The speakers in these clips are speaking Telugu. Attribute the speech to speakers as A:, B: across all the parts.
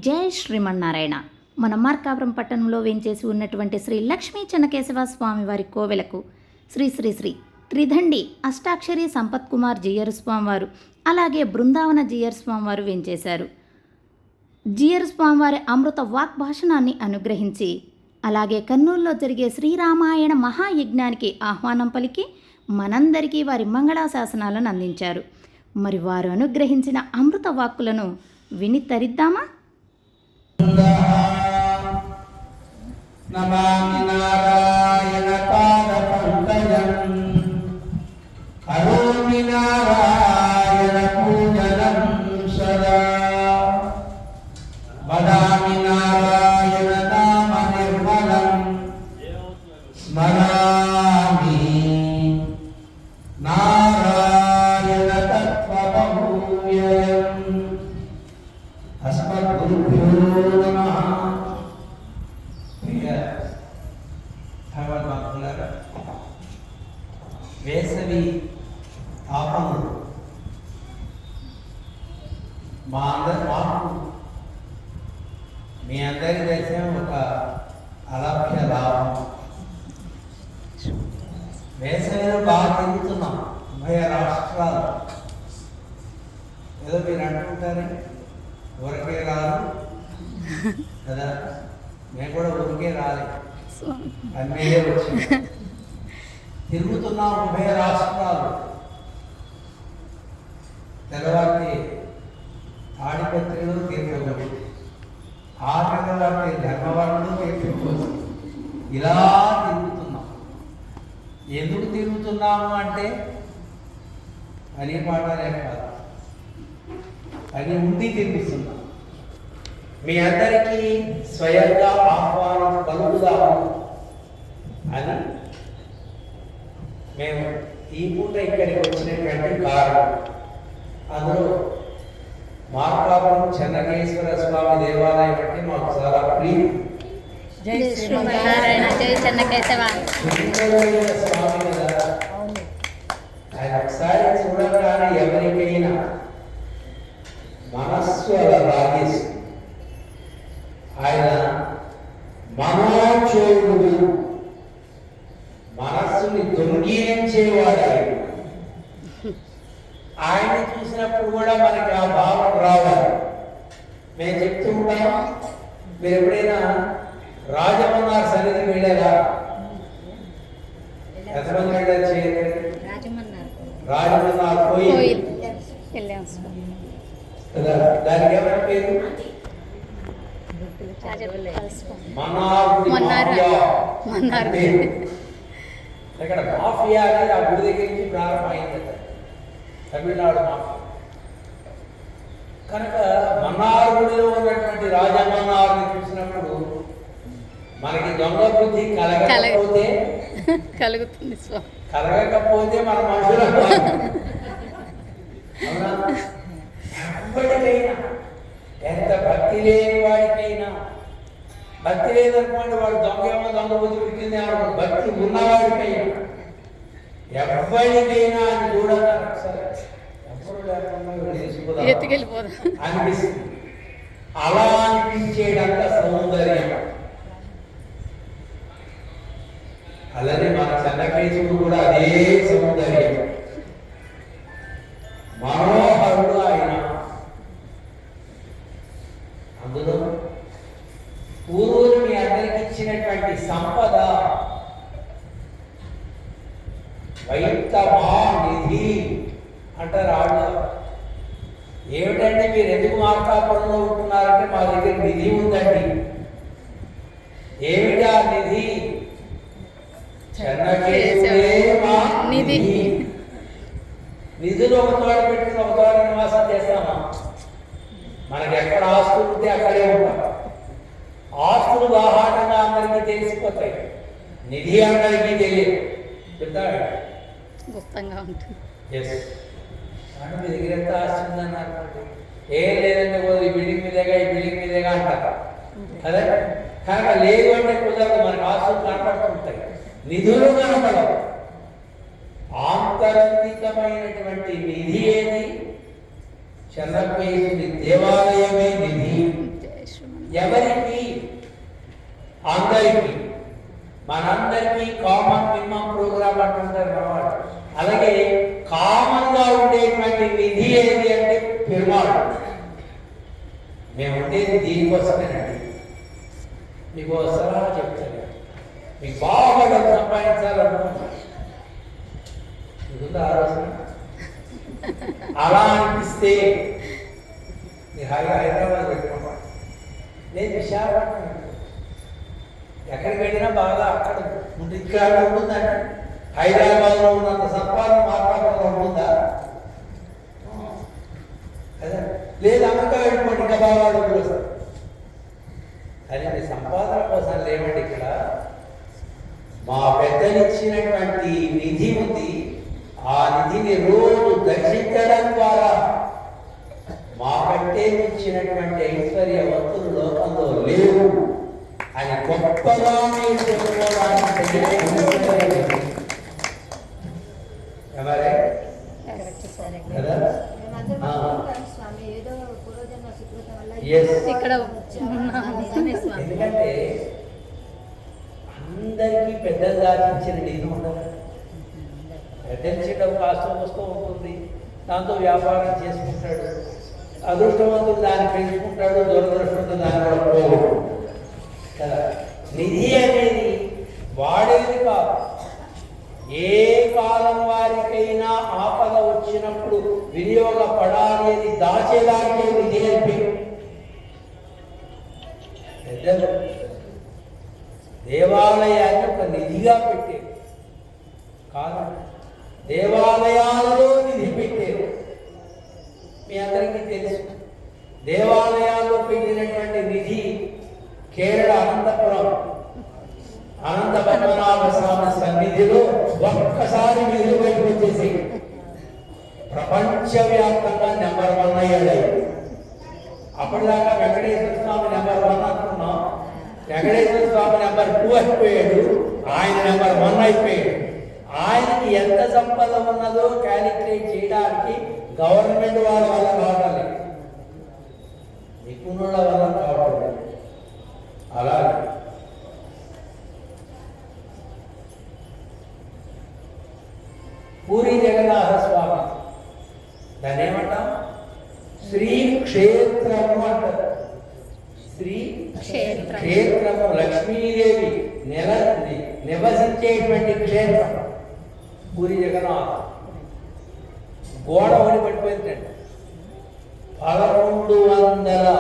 A: జై శ్రీమన్నారాయణ. మన మార్కాపురం పట్టణంలో వేంచేసి ఉన్నటువంటి శ్రీ లక్ష్మీ చెన్నకేశవ స్వామి వారి కోవెలకు శ్రీ శ్రీ శ్రీ త్రిదండి అష్టాక్షరి సంపత్ కుమార్ జియర్ స్వామివారు, అలాగే బృందావన జియర్ స్వామివారు వేంచేశారు. జియర్ స్వామివారి అమృత వాగ్భాషణాన్ని అనుగ్రహించి, అలాగే కర్నూలులో జరిగే శ్రీరామాయణ మహాయజ్ఞానికి ఆహ్వానం పలికి మనందరికీ వారి మంగళాశాసనాలను అందించారు. మరి వారు అనుగ్రహించిన అమృత వాక్కులను విని తరిద్దామా?
B: నమామి నారాయణ పాద పంకజం కరోమి నారాయణ పూజనం సదా వదామి నారాయణ నామ నిర్మలం స్మరామి నారాయణ తత్వబహూయం. అస్మద్గురుభ్యో నమః. భగవద్భక్తులారా, వేసవి తాపము మాకు మీ అందరి దేశం ఒక అలభ్య లాభం. వేసవిలో బాగా తిరుగుతున్నాం ఉభయ రాష్ట్రాలు. ఏదో మీరు అంటుంటారే ఊరికే రాదు కదా, మేము కూడా ఊరికే రాలేదు, అన్నీ వచ్చి తిరుగుతున్నాం ఉభయ రాష్ట్రాలు. తెల్లవారి తాడిపత్రిలో తీర్థం, ఆటగారి ధర్మవరంలో తీర్థం, ఇలా తిరుగుతున్నాం. ఎందుకు తిరుగుతున్నాము అంటే పని పాటలే కాదు, అది ఉండి తిరుగుతున్నాం. మీ అందరికీ స్వయంగా ఆహ్వానం పలుకుదాము అని మేము ఈ పూట ఇక్కడికి వచ్చినటువంటి కారణం. అందులో మార్కాపురం చెన్నకేశ్వర స్వామి దేవాలయం అంటే మాకు చాలా ప్రియం.
A: జై శ్రీమన్నారాయణ. జై చెన్నకేశవ
B: స్వామి కదా, ఆయన ఒకసారి చూడగానే ఎవరికైనా మనస్సు అలా లాగేసి, ఆయన మనోచోరుడు, మనస్సుని దొంగిలించేవాడు. ఆయన చూసినప్పుడు కూడా మనకి ఆ భావం రావాలి. మేము చెప్తూ ఉంటాం, మీరు ఎప్పుడైనా రాజమన్నార్ సన్నిధికి వెళ్ళారా? ఎంతమంది వెళ్ళారు? చేయండి. రాజమన్నార్ పోయి దానికి ఎవరి పేరు? ఇక్కడ మాఫియా అనేది ఆ గుడి దగ్గర నుంచి ప్రారంభమైంది, తమిళనాడు మాఫియా. కనుక మన్నార్ గుడిలో ఉన్నటువంటి రాజమన్నార్ని చూసినప్పుడు మనకి దొంగ బుద్ధి కలగకపోతే
A: కలుగుతుంది,
B: కలగకపోతే మన మనుషులు ఎవ్వడికైనా, ఎంత భక్తి లేని వాడికైనా, భక్తి లేదనుకోండి వాడు దొంగేమో దొంగ బుద్ధి పుట్టింది అనుకో, భక్తి ఉన్నవాడికైనా ఎవ్వడికైనా అని చూడగా అనిపిస్తుంది. అలా అనిపించేటంత సౌందర్యం. అలానే మన చెన్నకేశవుడు కూడా అదే సౌందర్యం. మనోహరుడు ఆయన. అందులో పూర్వులు మీ అందరికి ఇచ్చినటువంటి సంపద వైత్తమా నిధి అంటారు ఆళ్ళు. ఏమిటంటే మీరు ఎందుకు మార్కాపురంలో ఉంటున్నారంటే మా దగ్గర నిధి ఉందండి. ఏమిటి ఆ నిధి? చెన్నకేశవుడే మా నిధి. నిధులు ఒక తోట పెట్టుకుని ఒక తోట నివాసం చేస్తామా? మనకి ఎక్కడ ఆస్తులు ఉంటే అక్కడే ఉంటాం. ఆస్తులు బాహాటంగా అందరికీ తెలిసిపోతాయి, నిధి అందరికీ తెలియదు.
A: గుప్తంగా ఉంటుంది.
B: మీ దగ్గర ఎంత ఆస్తి ఉందన్నారు, ఏం లేదంటే ఈ బిల్డింగ్ మీదేగా ఈ బిల్డింగ్ మీదేగా అంటారు. అదే కనుక లేదు అంటే కుదరదు. మనకు ఆస్తులు కనపడుతుంటాయి, నిధులు కనపడవు. ఆంతరంగికమైనటువంటి నిధి ఏది? చెన్నకేశవుడి దేవాలయమే నిధి. ఎవరికి? అందరికీ. మనందరికీ కామన్ మినిమం ప్రోగ్రామ్ అంటుంటారు అన్నమాట. అలాగే కామన్ గా ఉండేటువంటి నిధి ఏది అంటే పెరుమాళ్. మేము ఉండేది దీనికోసమేనండి. మీకు సలహా చెప్తాను, మీకు బాగా డబ్బు సంపాదించాలనుకుంటున్నాను. ఆలోచన అలా అనిపిస్తే మీరు హైదరాబాద్ పెట్టుకోండి, నేను విశాఖపట్నం. ఎక్కడికి వెళ్ళినా బాగా అక్కడ ముందు ఇక్కడ ఉంటుందండి. హైదరాబాద్లో ఉన్నంత సంపాదన మార్కాపురంలో ఉంటుందా? లేదు, అమెరికా వెళ్ళిపోండి, ఇంకా బాగా డబ్బులు వస్తారు. కానీ మీ సంపాదన కోసం లేవండి. ఇక్కడ మా పెద్దలిచ్చినటువంటి నిధి ఉంది. ఆ నిధిని రోజు దర్శించడం ద్వారా మాకంటే ఇచ్చినటువంటి ఐశ్వర్యవంతులు లోకంలో లేవు అని గొప్పగా మీరు చెప్పుకోవడానికి ఎవరే కదా?
A: ఇక్కడ
B: ఎందుకంటే అందరికీ పెద్దలు దాచించిన నిధి ఉండదు. పెద్దలు కాస్త వస్తూ ఉంటుంది, దాంతో వ్యాపారం చేసుకుంటాడు. అదృష్టవంతుడు దాన్ని పెంచుకుంటాడు, దురదృష్టవంతుడు దాన్ని కూడా పోగొట్టు కదా. నిధి అనేది వాడేది కాదు. ఏ కాలం వారికైనా ఆపద వచ్చినప్పుడు వినియోగపడాలి అని దాచేదానికే నిధి అని పెద్దలు దేవాలయాన్ని ఒక నిధిగా పెట్టారు. కాదు, దేవాలయాలలో నిధి పెట్టారు. మీ అందరికీ తెలుసు, దేవాలయాల్లో పెట్టినటువంటి నిధి కేరళ అనంతపురం అనంత పద్మనాభ స్వామి సన్నిధిలో ఒక్కసారి నిధులు బయటకు వచ్చేసి ప్రపంచవ్యాప్తంగా నెంబర్ 1 అయ్యాడు. అప్పటిదాకా వెంకటేశ్వర స్వామి నెంబర్ 1 అనుకున్నాం. వెంకటేశ్వర స్వామి నెంబర్ 2 అయిపోయాడు, ఆయన నెంబర్ 1 అయిపోయాడు. ఆయనకి ఎంత సంపద ఉన్నదో క్యాలిక్యులేట్ చేయడానికి గవర్నమెంట్ వాళ్ళ వల్ల కావడం లేదు, నిపుణుల వల్ల కావడం లేదు. అలాగే పూరి జగన్నాథ స్వామి, దాన్ని ఏమంటాం? శ్రీ క్షేత్రము అంటారు. శ్రీ క్షేత్రము, లక్ష్మీదేవి నివసించేటువంటి క్షేత్రం పూరి జగన్నాథ. గోడ ఒకటి పడిపోయిందండి, 1100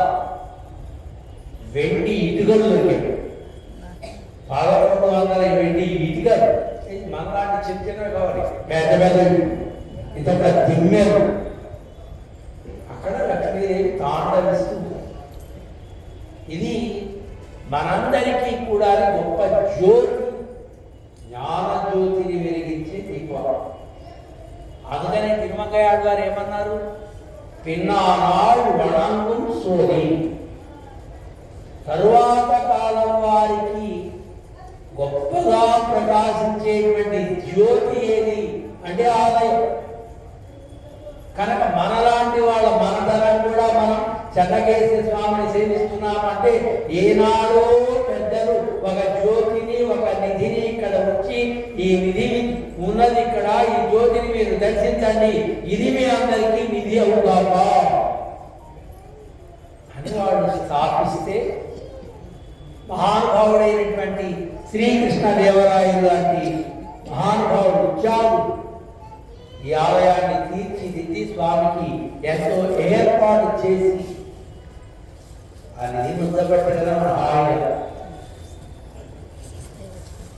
B: వెండి ఇటుకలు దొరికాయి. 1100 వెండి ఇటుకలు. మనలాంటి చిన్న చిన్నవి కావాలి, పెద్ద పెద్ద ఇంత తిమ్మెరు. అక్కడ లక్ష్మీదేవి తాండవిస్తుంది. ఇది మనందరికీ కూడా గొప్ప జ్యోతి, జ్ఞాన జ్యోతిని వెలిగించే దీపం. అందుకని తిరుమంగయ్య గారు ఏమన్నారు? పిన్నానాడు వణంగు సోది. తరువాత కాలం వారికి గొప్పగా ప్రకాశించేటువంటి జ్యోతి ఏది అంటే ఆలయం. కనుక మనలాంటి వాళ్ళ మనతరం కూడా మనం చెన్నకేశ్వర స్వామిని సేవిస్తున్నామంటే ఏనాడో పెద్దలు ఒక జ్యోతిని ఒక నిధిని ఇక్కడ వచ్చి ఈ నిధి ఉన్నది ఇక్కడ, ఈ జ్యోతిని మీరు దర్శించండి, ఇది మీ అందరికీ నిధి అవుగాక అని వాళ్ళు స్థాపిస్తే మహానుభావుడైనటువంటి శ్రీకృష్ణదేవరాయలు లాంటి మహానుభావుడు ఉద్యాలు ఈ ఆలయాన్ని తీర్చిదిద్ది స్వామికి ఎంతో ఏర్పాటు చేసి ఆ నిధి ముద్దబెట్టడం ఆయన.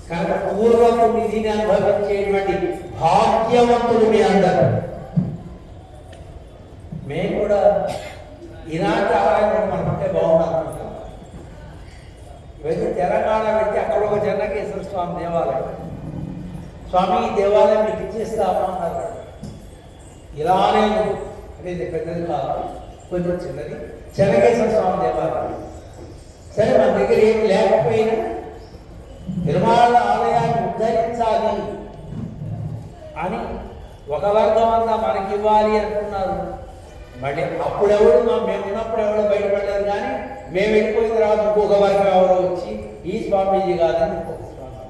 B: కనుక పూర్వపు నిధిని అనుభవించేటువంటి భాగ్యవంతులు మీ అందరూ. మేము కూడా ఇలాంటి ఆలయం మనకుంటే బాగుండాలనుకుంటాం. ఇవైతే తెలంగాణ పెట్టి అక్కడ ఒక చెన్నకేశ్వర స్వామి దేవాలయం, స్వామి ఈ దేవాలయం మీకు ఇచ్చేస్తామా అన్నారు. ఇలానే అంటే పెద్దది కాదు, కొంచెం చిన్నది చెన్నకేశ్వర స్వామి దేవాలయం. సరే మన దగ్గర ఏమి లేకపోయినా తిరుమల ఆలయాన్ని ఉద్ధరించాలి అని ఒక వర్గం అంతా మనకి ఇవ్వాలి అనుకున్నారు. మళ్ళీ అప్పుడెవడు మేము ఉన్నప్పుడు ఎవరు బయటపడలేదు, కానీ మేము వెళ్ళిపోయిన తర్వాత ఇంకొక వర్గం ఎవరో వచ్చి ఈ స్వామీజీ కాదని ఇంకొక స్వామి,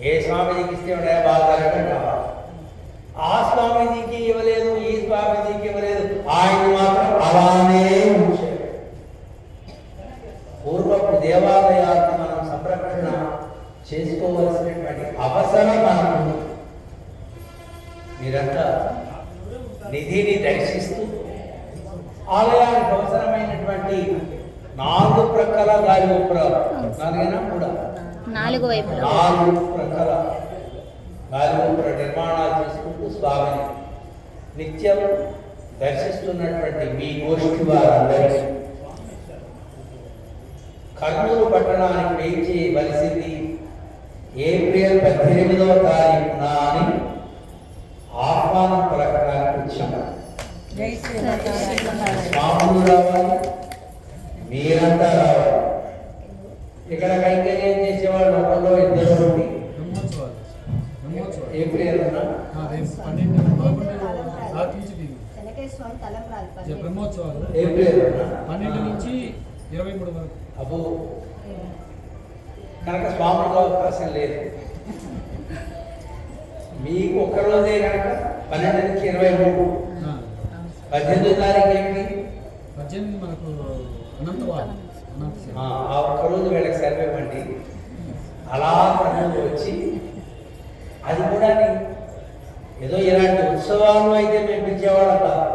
B: ఏ స్వామీజీకి ఇస్తే ఉన్నాయో బాగా కావాలి, ఆ స్వామీజీకి ఇవ్వలేదు, ఈ స్వామీజీకి ఇవ్వలేదు, ఆయన మాత్రం అలానే ఉంచారు. పూర్వపు దేవాలయాలను మనం సంరక్షణ చేసుకోవలసినటువంటి అవసరం మనకు. మీరంతా నిధిని దర్శిస్తూ ఆలయానికి అవసరమైనటువంటి 4 ప్రక్కల గాలి గోపురాలు, 4 వైపులా 4 ప్రక్కల గాలి గోపుర నిర్మాణాలు చేసుకుంటూ స్వామిని నిత్యం దర్శిస్తున్నటువంటి మీ గోష్ఠి వారందరికీ కర్నూలు పట్టణానికి వేయి చేయవలసింది ఏప్రిల్ 18వ తారీఖున అని ఆహ్వానం పలకడానికి వచ్చాము. స్వాములు రావాలి, మీరంతా రావాలి. ఇక్కడ కైంకర్యం చేసేవాళ్ళు ఒకళ్ళు ఇద్దరు ఉండి ఏప్రిల్
C: బ్రహ్మోత్సవాలు
B: ఏప్రిల్
C: 12 నుంచి 23 వరకు.
B: అబ్బో, కనుక స్వాములకు అవకాశం లేదు. మీకు ఒక్కరోజే కనుక 12 నుంచి 23. 18వ తారీఖు ఏమిటి?
C: 18 మనకు అనంతవారం.
B: ఆ ఒక్కరోజు వీళ్ళకి సెలవు ఇవ్వండి. అలా కర్నూలు వచ్చి, అది కూడా ఏదో ఇలాంటి ఉత్సవాలు అయితే మేము పిలిచేవాళ్ళం కాదు.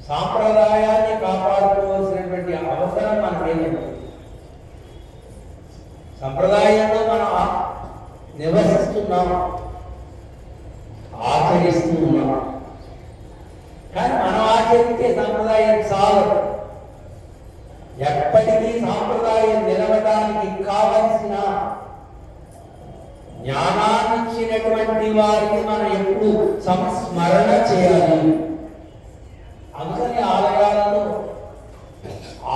B: సాంప్రదాయాన్ని కాపాడుకోవాల్సినటువంటి అవసరం మనకేమి. సంప్రదాయంలో మనం నివసిస్తున్నాం, ఆచరిస్తూ ఉన్నాం. కానీ మనం ఆచరించే సంప్రదాయం చాలు. ఎప్పటికీ సాంప్రదాయం నిలవడానికి కావలసిన జ్ఞానాన్ని ఇచ్చినటువంటి వారికి మనం ఎప్పుడు సంస్మరణ చేయాలి. అందుకని ఆలయాలలో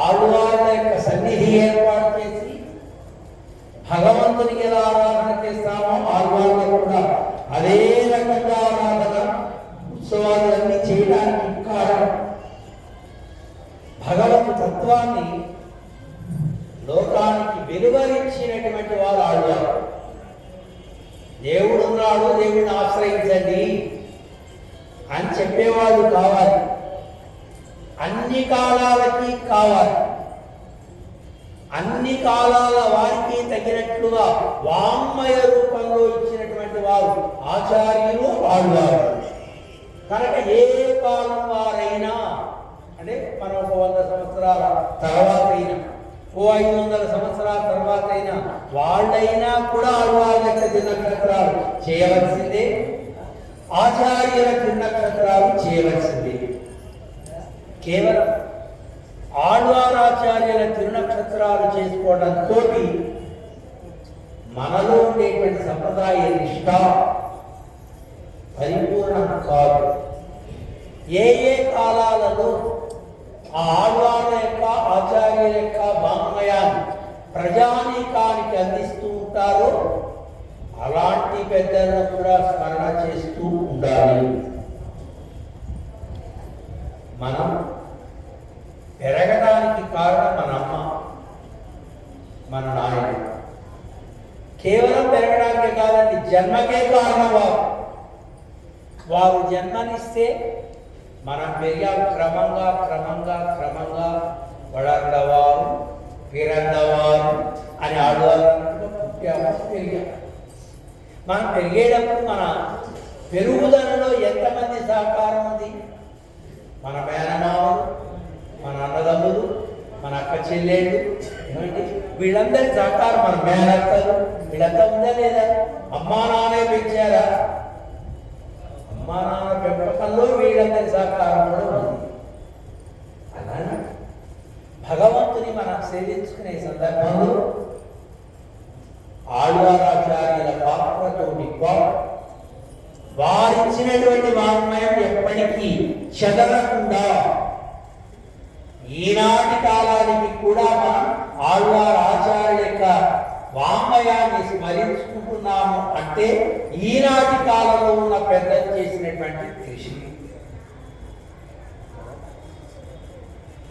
B: ఆళ్వార్ల యొక్క సన్నిధి ఏర్పాటు చేసి భగవంతునికి ఎలా ఆరాధన చేస్తామో ఆళ్వార్లకు కూడా అదే రకంగా ఆరాధన ఉత్సవాలన్నీ చేయడానికి కారణం భగవత్ తత్వాన్ని లోకానికి వెలువరించినటువంటి వారు ఆళ్వారు. దేవుడు ఉన్నాడు, దేవుడిని ఆశ్రయించండి అని చెప్పేవాళ్ళు కావాలి. అన్ని కాలాలకి కావాలి. అన్ని కాలాల వారికి తగినట్లుగా వాంగ్మయ రూపంలో ఇచ్చినటువంటి వారు ఆచార్యులు ఆళ్వారు. కనుక ఏ కాలం వారైనా, అంటే మనం 100 సంవత్సరాల తర్వాత అయినా, 500 సంవత్సరాల తర్వాత అయినా, వాళ్ళైనా కూడా ఆళ్వార్ల యొక్క దినక్షత్రాలు చేయవలసిందే, ఆచార్యుల దినక్షత్రాలు చేయవలసిందే. కేవలం ఆళ్వారాచార్యుల తిరునక్షత్రాలు చేసుకోవడంతో మనలో ఉండేటువంటి సంప్రదాయ నిష్ఠ పరిపూర్ణం కాదు. ఏ ఏ కాలాలలో ఆ ఆళ్వార్ల యొక్క ఆచార్యుల యొక్క వాంగ్మయాన్ని ప్రజానీకానికి అందిస్తూ ఉంటారో అలాంటి పెద్దలను కూడా స్మరణ చేస్తూ ఉండాలి. మనం పెరగడానికి కారణం మన అమ్మ, మన నాయన. కేవలం పెరగడానికే కాదండి, జన్మకే కారణం వారు. వారు జన్మనిస్తే మనం పెరిగాం. క్రమంగా క్రమంగా క్రమంగా వడర్లవారు పిరందవారు అని ఆడవాళ్ళన్నట్టుగా పుట్టాము, పెరిగాం. మనం పెరిగేటప్పుడు మన పెరుగుదలలో ఎంతమంది సహకారం ఉంది? మన మేనమామలు, మన అన్నదమ్ములు, మన అక్క చెల్లెళ్ళు, ఏమండి వీళ్ళందరి సహకారం, మన మేనత్తలు, వీళ్ళంతా ఉందా లేదా? అమ్మా నాన్నే పెంచారా? అమ్మా నాన్న పెంపకంలో వీళ్ళందరి సహకారం కూడా ఉంది. అలానే భగవంతుని మనం సేవించుకునే సందర్భంలో ఆళ్వారాచార్యుల పాత్రతోటి వారిచ్చినటువంటి వాంగ్మయం ఎప్పటికీ చెదరకుండా ఈనాటి కాలానికి కూడా మనం ఆళ్వార్ ఆచార్యుల యొక్క వాంగ్మయాన్ని స్మరించుకుంటున్నాము అంటే ఈనాటి కాలంలో ఉన్న పెద్దలు చేసినటువంటి కృషి.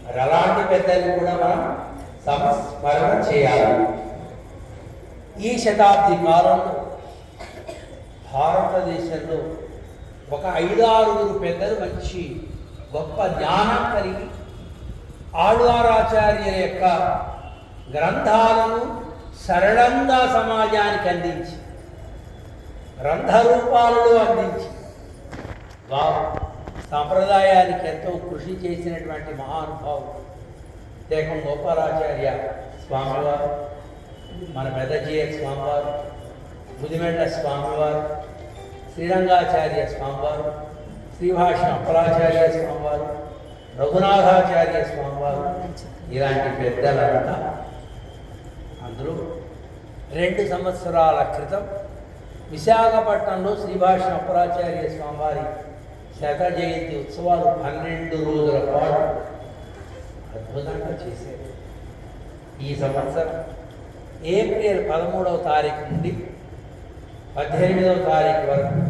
B: మరి అలాంటి పెద్దలు కూడా మనం సంస్మరణ చేయాలి. ఈ శతాబ్ది కాలంలో భారతదేశంలో ఒక 5-6 పెద్దలు మంచి గొప్ప జ్ఞానం కలిగి ఆళ్వారాచార్యుల యొక్క గ్రంథాలను సరళంగా సమాజానికి అందించి, గ్రంథ రూపాలలో అందించి, వారు సాంప్రదాయానికి ఎంతో కృషి చేసినటువంటి మహానుభావులు దేకం గోపాలాచార్య స్వామివారు, మన పెద్దజీయ స్వామివారు, ముదిమెండ స్వామివారు, శ్రీరంగాచార్య స్వామివారు, శ్రీభాష్యం అప్పలాచార్య స్వామివారు, రఘునాథాచార్య స్వామివారు, ఇలాంటి పెద్దలంతా అందరూ 2 సంవత్సరాల క్రితం విశాఖపట్నంలో శ్రీభాష్యం అప్పలాచార్య స్వామివారి శత జయంతి ఉత్సవాలు 12 రోజుల పాటు అద్భుతంగా చేశారు. ఈ సంవత్సరం ఏప్రిల్ 13వ తారీఖు నుండి 18వ తారీఖు వరకు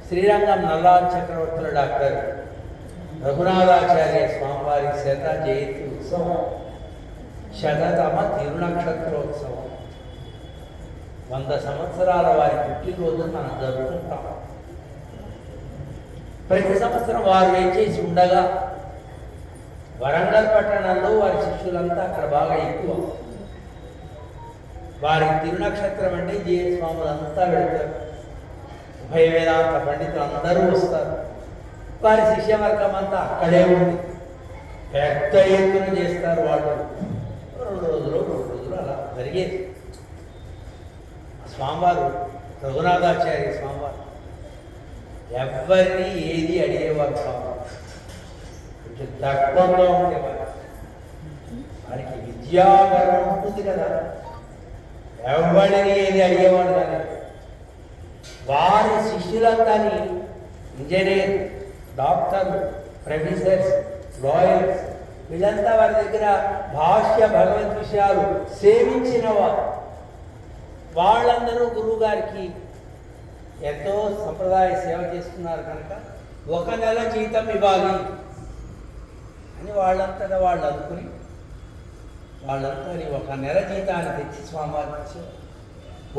B: శ్రీరంగం నల్లాన్ చక్రవర్తుల డాక్టర్ రఘునాథాచార్య స్వామివారి శత జయంతి ఉత్సవం, శతతమ తిరునక్షత్రోత్సవం, 100 సంవత్సరాల వారి పుట్టినరోజును మనం జరుపుకుంటాం. ప్రతి సంవత్సరం వారు ఏం చేసి ఉండగా వరంగల్ పట్టణంలో వారి శిష్యులంతా అక్కడ బాగా ఎక్కువ. వారికి తిరునక్షత్రం అంటే జీవ స్వాములంతా వెళతారు, ఉభయ వేదాంత పండితులు అందరూ వస్తారు. వారి శిష్యవర్గం అంతా అక్కడే ఉంది, పెద్ద ఎత్తున చేస్తారు. వాళ్ళు 2 రోజులు అలా జరిగేది. స్వామివారు రఘునాథాచార్య స్వామివారు ఎవరిని ఏది అడిగేవారు కాదు, కొంచెం దర్పంలో ఉండేవారు. వారికి విద్యాగర్వం ఉంటుంది కదా, ఎవరిని ఏది అడిగేవాడు కానీ వారి శిష్యులంతాని ఇంజనీర్, డాక్టర్లు, ప్రొఫెసర్స్, లాయర్స్ వీళ్ళంతా వారి దగ్గర భాష్య భగవద్ విషయాలు సేవించిన వారు. వాళ్ళందరూ గురువు గారికి ఎంతో సంప్రదాయ సేవ చేస్తున్నారు కనుక 1 నెల జీతం ఇవ్వాలి అని వాళ్ళంతటా వాళ్ళు అనుకుని వాళ్ళంతా 1 నెల జీతాన్ని తెచ్చి స్వామివారికి ఇచ్చారు.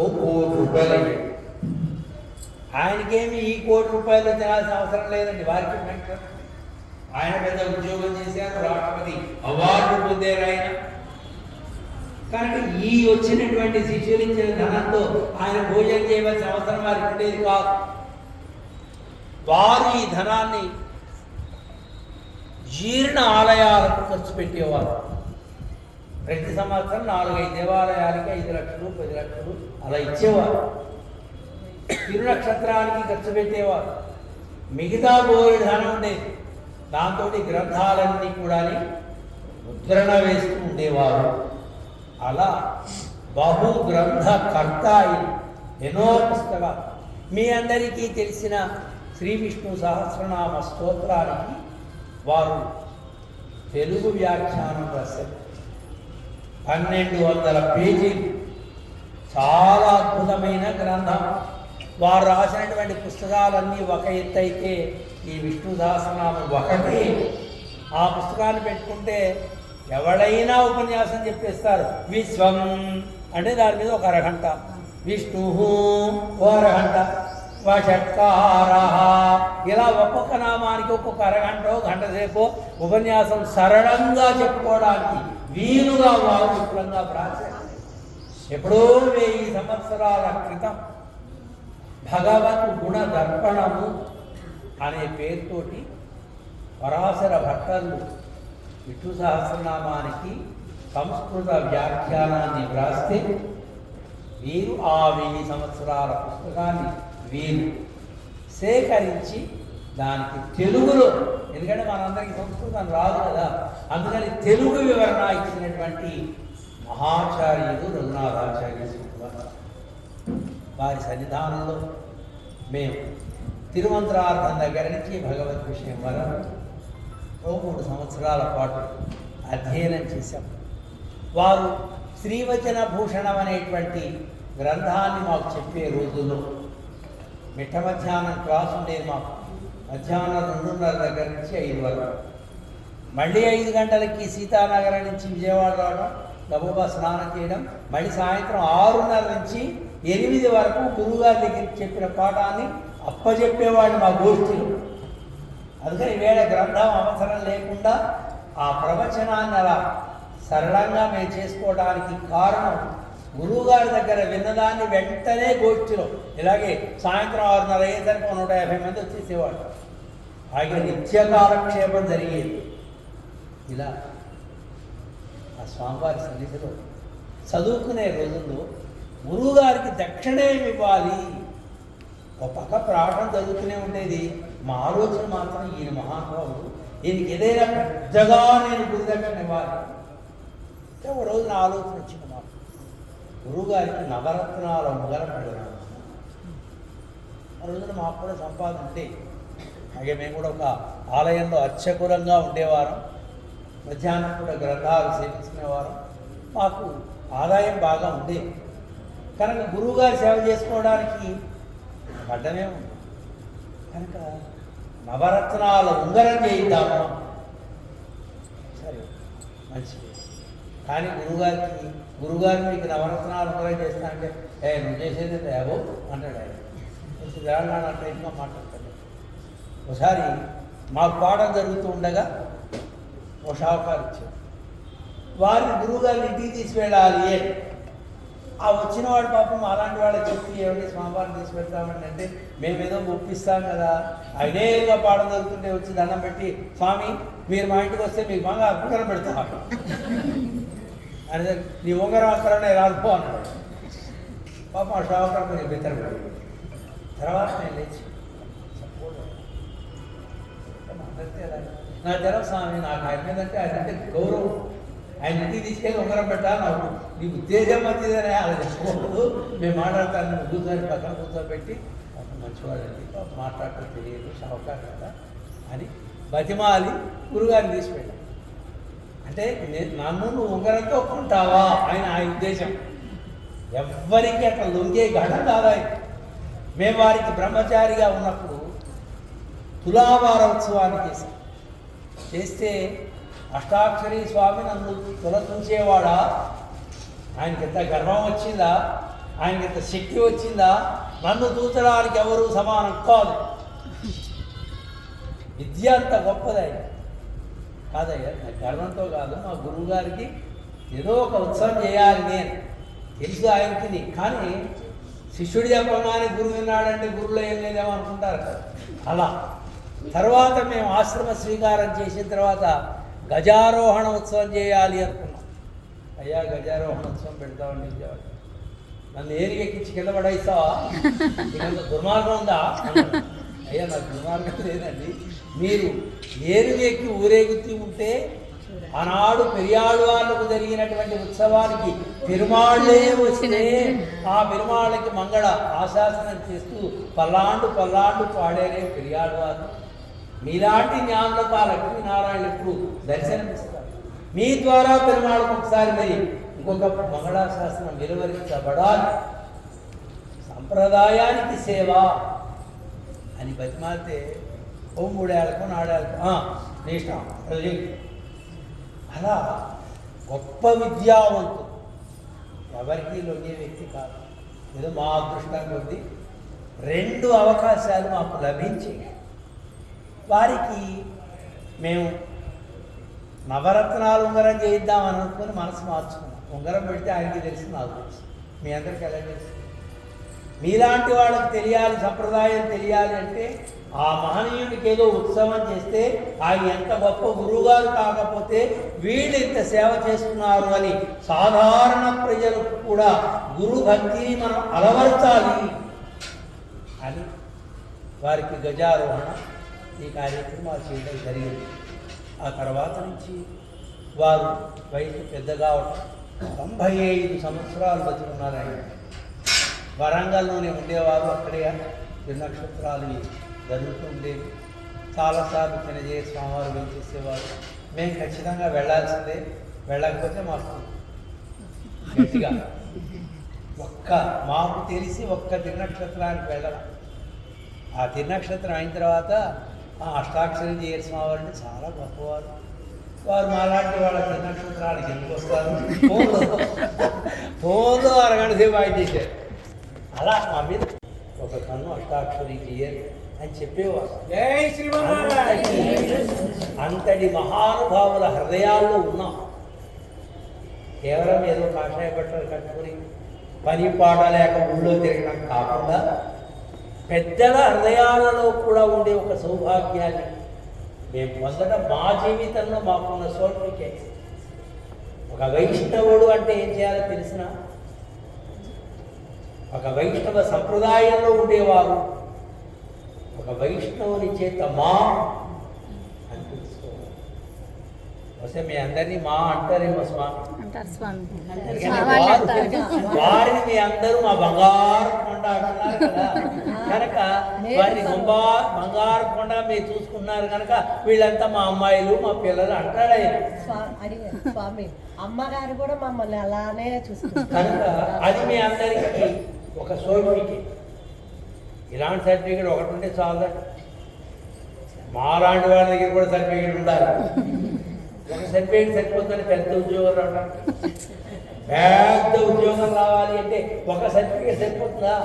B: 1 కోటి రూపాయలు అయ్యాయి. ఆయనకేమి ఈ 1 కోటి రూపాయలు తినాల్సిన అవసరం లేదండి. వారికి వెంకట ఆయన పెద్ద ఉద్యోగం చేశారు, రాష్ట్రపతి అవార్డు పొందారు ఆయన. కనుక ఈ వచ్చినటువంటి శిష్యులు ఇచ్చిన ధనంతో ఆయన భోజనం చేయవలసిన అవసరం వారికి ఉండేది కాదు. వారు ఈ ధనాన్ని జీర్ణ ఆలయాలకు ఖర్చు పెట్టేవారు. ప్రతి సంవత్సరం 4-5 దేవాలయాలకి 5 లక్షలు 10 లక్షలు అలా ఇచ్చేవారు. తిరునక్షత్రానికి ఖర్చు పెట్టేవారు. మిగతా బోర్డు ధనం ఉండేది, దాంతో గ్రంథాలన్నీ కూడా ముద్రణ వేస్తూ ఉండేవారు. అలా బహు గ్రంథ కర్త ఎన్నో పుస్తకాలు. మీ అందరికీ తెలిసిన శ్రీ విష్ణు సహస్రనామ స్తోత్రానికి వారు తెలుగు వ్యాఖ్యానం రాశారు. 1200 పేజీలు, చాలా అద్భుతమైన గ్రంథం. వారు రాసినటువంటి పుస్తకాలన్నీ ఒక ఎత్తు అయితే ఈ విష్ణు సహస్రనామం ఒకటి. ఆ పుస్తకాన్ని పెట్టుకుంటే ఎవడైనా ఉపన్యాసం చెప్పేస్తారు. విశ్వం అంటే దాని మీద ఒక అరగంట, విష్ణు ఓ అరగంట, వషట్కార ఇలా ఒక్కొక్క నామానికి ఒక్కొక్క అరగంట గంట సేపు ఉపన్యాసం సరళంగా చెప్పుకోవడానికి వీలుగా వారు విపులంగా ప్రాచారు. ఎప్పుడో 1000 సంవత్సరాల క్రితం భగవత్ గుణ దర్పణము అనే పేరుతోటి పరాశర భట్టర్లు విష్ణు సహస్రనామానికి సంస్కృత వ్యాఖ్యానాన్ని వ్రాస్తే వీరు ఆ 1000 సంవత్సరాల పుస్తకాన్ని వీరు సేకరించి దానికి తెలుగులో, ఎందుకంటే మనందరికీ సంస్కృతం రాదు కదా, అందుకని తెలుగు వివరణ ఇచ్చినటువంటి మహాచార్యులు రఘునాథాచార్య స్వామి వారి సన్నిధానంలో మేము తిరుమంత్రార్థం దగ్గర నుంచి భగవద్ విషయం వరకు 3 సంవత్సరాల పాటు అధ్యయనం చేశాం. వారు శ్రీవచన భూషణం అనేటువంటి గ్రంథాన్ని మాకు చెప్పే రోజుల్లో మిట్ట మధ్యాహ్నం క్లాసు ఉండేది మాకు. మధ్యాహ్నం 2:30 దగ్గర నుంచి 5 వరకు, మళ్ళీ 5 గంటలకి సీతానగరం నుంచి విజయవాడ రావడం, గబగబా స్నానం చేయడం, మళ్ళీ సాయంత్రం 6:30 నుంచి 8 వరకు గురువుగారి దగ్గరికి చెప్పిన పాఠాన్ని అప్పచెప్పేవాడు మా గోష్ఠిలో. అందుకని వేళ గ్రంథం అవసరం లేకుండా ఆ ప్రవచనాన్ని అలా సరళంగా మేము చేసుకోవడానికి కారణం గురువుగారి దగ్గర విన్నదాన్ని వెంటనే గోష్ఠిలో ఇలాగే సాయంత్రం 6:30 అయ్యేసరికి 150 మంది వచ్చేసేవాడు. అలాగే నిత్య కాలక్షేపం జరిగేది. ఇలా ఆ స్వామివారి సన్నిధిలో చదువుకునే రోజుల్లో గురువుగారికి దక్షిణేమి ఇవ్వాలి, ఒక పక్క ప్రార్థన చదువుతూనే ఉండేది. మా ఆలోచన మాత్రం ఈయన మహానుభావుడు, ఈయనకి ఏదైనా పెద్దగా నేను గురి దక్షిణ ఇవ్వాలి. ఒక రోజు నా ఆలోచన వచ్చింది. మాకు గురువుగారికి నవరత్నాల ఉంగరం పెడదాం. ఆ రోజున మాకు కూడా సంపాదన ఉంటే, అలాగే మేము కూడా ఒక ఆలయంలో అర్చకులంగా ఉండేవారం, మధ్యాహ్నం కూడా గ్రంథాలు సేవించుకునేవారం, మాకు ఆదాయం బాగా ఉండేది. కనుక గురువుగారి సేవ చేసుకోవడానికి అడ్డమే ఉంది. కనుక నవరత్నాల ఉంగరం చేయిద్దామా, సరే మంచిది. కానీ గురువుగారు మీకు నవరత్నాలు ఉంగరం చేస్తా అంటే నువ్వు చేసేది ఏవో అంటాడు ఆయన. వేళనాడు అంటే ఇంకా మాట్లాడతాడు. ఒకసారి మాకు పాఠం జరుగుతూ ఉండగా ఒక షావుకారు ఇచ్చాడు. వారిని గురువుగారిని ఇంటికి తీసుకెళ్ళాలి అని. ఆ వచ్చిన వాడు పాపం అలాంటి వాళ్ళకి చెప్పి ఏమంటే స్వామివారిని తీసుకెళ్తామండి అంటే మేమేదో ఒప్పిస్తాం కదా. ఐదేళ్ళుగా పాఠం జరుగుతుంటే వచ్చి దండం పెట్టి, స్వామి మీరు మా ఇంటికి వస్తే మీకు బాగా ఉంగరం పెడతాం అని, నీ ఉంగరం అక్కడనే రాదుపో అన్నాడు. పాపం ఆ షావుకారు కొంచెం బెత్తరపడి తర్వాత నేను లేచి నా జనం స్వామి నాకు ఆయన మీదంటే ఆయన అంటే గౌరవం, ఆయన ఇంటికి తీసుకెళ్ళి ఉంగరం పెట్టాలి నాకు నీ ఉద్దేశం మంచిదనే అలా చెప్పకూడదు, మేము మాట్లాడతాను కూర్చొని పక్కన కూర్చోబెట్టి మంచివాడండి మాట్లాడటం తెలియదు షావుకారు కదా అని బతిమాలి గురుగారిని తీసుకెళ్ళాను. అంటే నన్ను నువ్వు ఉంగరంతో కొంటావా ఆయన ఆ ఉద్దేశం. ఎవ్వరికి అట్లా లొంగే ఘటన కాదా. మేము వారికి బ్రహ్మచారిగా ఉన్నప్పుడు తులావారోత్సవాన్ని చేస్తే అష్టాక్షరి స్వామి నన్ను తులతుంచేవాడా, ఆయనకింత గర్వం వచ్చిందా, ఆయనకింత శక్తి వచ్చిందా, నన్ను తూచడానికి ఎవరు సమానం కాదు. విద్య అంత గొప్పది కాదయ్యా, నా గర్వంతో కాదు, మా గురువు గారికి ఏదో ఒక ఉత్సవం చేయాలి నేను తెలుసు ఆయనకి. కానీ శిష్యుడు చెప్పగానే గురువు విన్నాడంటే గురువులో ఏం లేదేమో అనుకుంటారు కదా. అలా తర్వాత మేము ఆశ్రమ స్వీకారం చేసిన తర్వాత గజారోహణ ఉత్సవం చేయాలి అనుకున్నాం. అయ్యా గజారోహణ ఉత్సవం పెడతామని చెప్పేవాడు. నన్ను ఏరి ఎక్కించి కింద పడేస్తావా, ఇక దుర్మార్గం ఉందా? అయ్యా నాకు దుర్మార్గం లేదండి, మీరు ఏరు ఎక్కి ఊరేగుతూ ఉంటే ఆనాడు పెరియాళ్వార్లకు జరిగినటువంటి ఉత్సవానికి పెరుమాళ్ళే వస్తే ఆ పెరుమాళ్ళకి మంగళ ఆశాసనం చేస్తూ పల్లాండు పల్లాండు పాడేరే పెరియాళ్వారు. మీలాంటి జ్ఞానులకు ఆ లక్ష్మీనారాయణ ఎప్పుడు దర్శనమిస్తారు. మీ ద్వారా పెరుమాళ్ళకు ఒకసారి మరి ఇంకొక మంగళాశాసనం వెలువరించబడాలి. సంప్రదాయానికి సేవ అని బతిమాలితే ఓ 3 ఏళ్ళకో 4 ఏళ్ళకో నీ ఇష్టం అలా గొప్ప విద్యావంతులు ఎవరికి లొంగే వ్యక్తి కాదు. ఏదో మా అదృష్టం కొద్దీ 2 అవకాశాలు మాకు లభించి వారికి మేము నవరత్నాలు ఉంగరం చేయిద్దామని అనుకుని మనసు మార్చుకున్నాం. ఉంగరం పెడితే ఆయనకి తెలుసు, నాకు తెలుసు, మీ అందరికీ ఎలా తెలుసు? మీలాంటి వాళ్ళకి తెలియాలి, సంప్రదాయం తెలియాలి అంటే ఆ మహనీయుడికి ఏదో ఉత్సవం చేస్తే ఆయన ఎంత గొప్ప గురువుగారు కాకపోతే వీళ్ళు ఇంత సేవ చేస్తున్నారు అని సాధారణ ప్రజలకు కూడా గురు భక్తిని మనం అలవర్చాలి అని వారికి గజారోహణ ఈ కార్యక్రమం చేయడం జరిగింది. ఆ తర్వాత నుంచి వారు వయసు పెద్దగా 95 సంవత్సరాలు బతుకున్నారు. ఆయన వరంగల్లోనే ఉండేవారు. అక్కడే నక్షత్రాలు జరుగుతూ ఉండేవి. చాలాసార్లు చిన్నజయ స్వామివారు వెంచేసేవారు. మేము ఖచ్చితంగా వెళ్ళాల్సిందే, వెళ్ళకపోతే మాకు గట్టిగా మాకు తెలిసి ఒక్క తిరునక్షత్రానికి వెళ్ళాలి. ఆ తిరునక్షత్రం అయిన తర్వాత ఆ అష్టాక్షరి జయ స్వామివారు అంటే చాలా గొప్పవారు. వారు మాలాంటి వాళ్ళ తిరునక్షత్రానికి ఎందుకు వస్తారు? ఫోన్లో అరగంట సేపు ఆయన చేశారు. అలా మా మీద ఒక కన్ను అష్టాక్షరి జయర్ అని చెప్పేవారు. అంతటి మహానుభావుల హృదయాల్లో ఉన్నాం. కేవలం ఏదో కాషాయ బట్టలు కట్టుకుని పని పాడలేక ఊళ్ళో తిరగడం కాకుండా పెద్దల హృదయాలలో కూడా ఉండే ఒక సౌభాగ్యాన్ని మేము పొందడం మా జీవితంలో మాకున్న సర్టిఫికేట్. ఒక వైష్ణవుడు అంటే ఏం చేయాలో తెలిసిన ఒక వైష్ణవ సంప్రదాయంలో ఉండేవారు ఒక వైష్ణవుని చేత మా అని తెలుసుకోవాలి. వస్తే మీ అందరినీ మా అంటారేమో స్వామి, వారిని మీ అందరూ మా బంగారు కొండ అంటున్నారు కదా. కనుక వారిని బంగారు కొండ మీరు చూసుకున్నారు కనుక వీళ్ళంతా మా అమ్మాయిలు మా పిల్లలు అంటాడు ఆయన.
D: స్వామి అమ్మగారు కూడా మమ్మల్ని అలానే చూసుకుంటారు.
B: కనుక అది మీ అందరికీ ఒక సర్టిఫికేట్. ఇలాంటి సర్టిఫికేట్ ఒకటి ఉంటే చాలండి. మాలాంటి వాళ్ళ దగ్గర కూడా సర్టిఫికేట్ ఉండాలి. ఒక సర్టిఫికేట్ సరిపోతుందని పెద్ద ఉద్యోగం రావడానికి, పెద్ద ఉద్యోగం రావాలి అంటే ఒక సర్టిఫికేట్ సరిపోతుందా?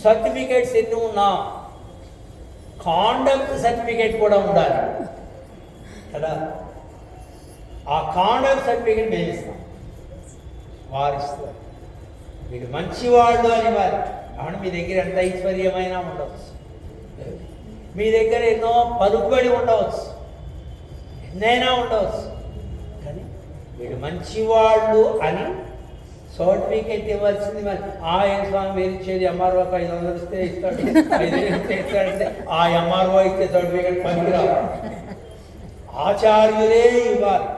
B: సర్టిఫికేట్స్ ఎన్ని ఉన్నా కాండక్ట్ సర్టిఫికేట్ కూడా ఉండాలి కదా. ఆ కాండక్ట్ సర్టిఫికేట్ మేము ఇస్తాం, వారు ఇస్తారు. వీడు మంచివాళ్ళు అని వారు. అవును, మీ దగ్గర ఎంత ఐశ్వర్యమైనా ఉండవచ్చు, మీ దగ్గర ఎన్నో పలుకుబడి ఉండవచ్చు, ఎన్నైనా ఉండవచ్చు, కానీ వీడు మంచివాళ్ళు అని సర్టిఫికేట్ ఇవ్వాల్సింది. మరి ఆయన స్వామి మీరు ఇచ్చేది ఎంఆర్ఓకి 500 ఇస్తే ఇస్తాడు, 5,000 ఇస్తే ఇస్తాడంటే ఆ ఎంఆర్ఓ ఇచ్చే సర్టిఫికేట్ పనికిరావు, ఆచార్యులే ఇవ్వాలి.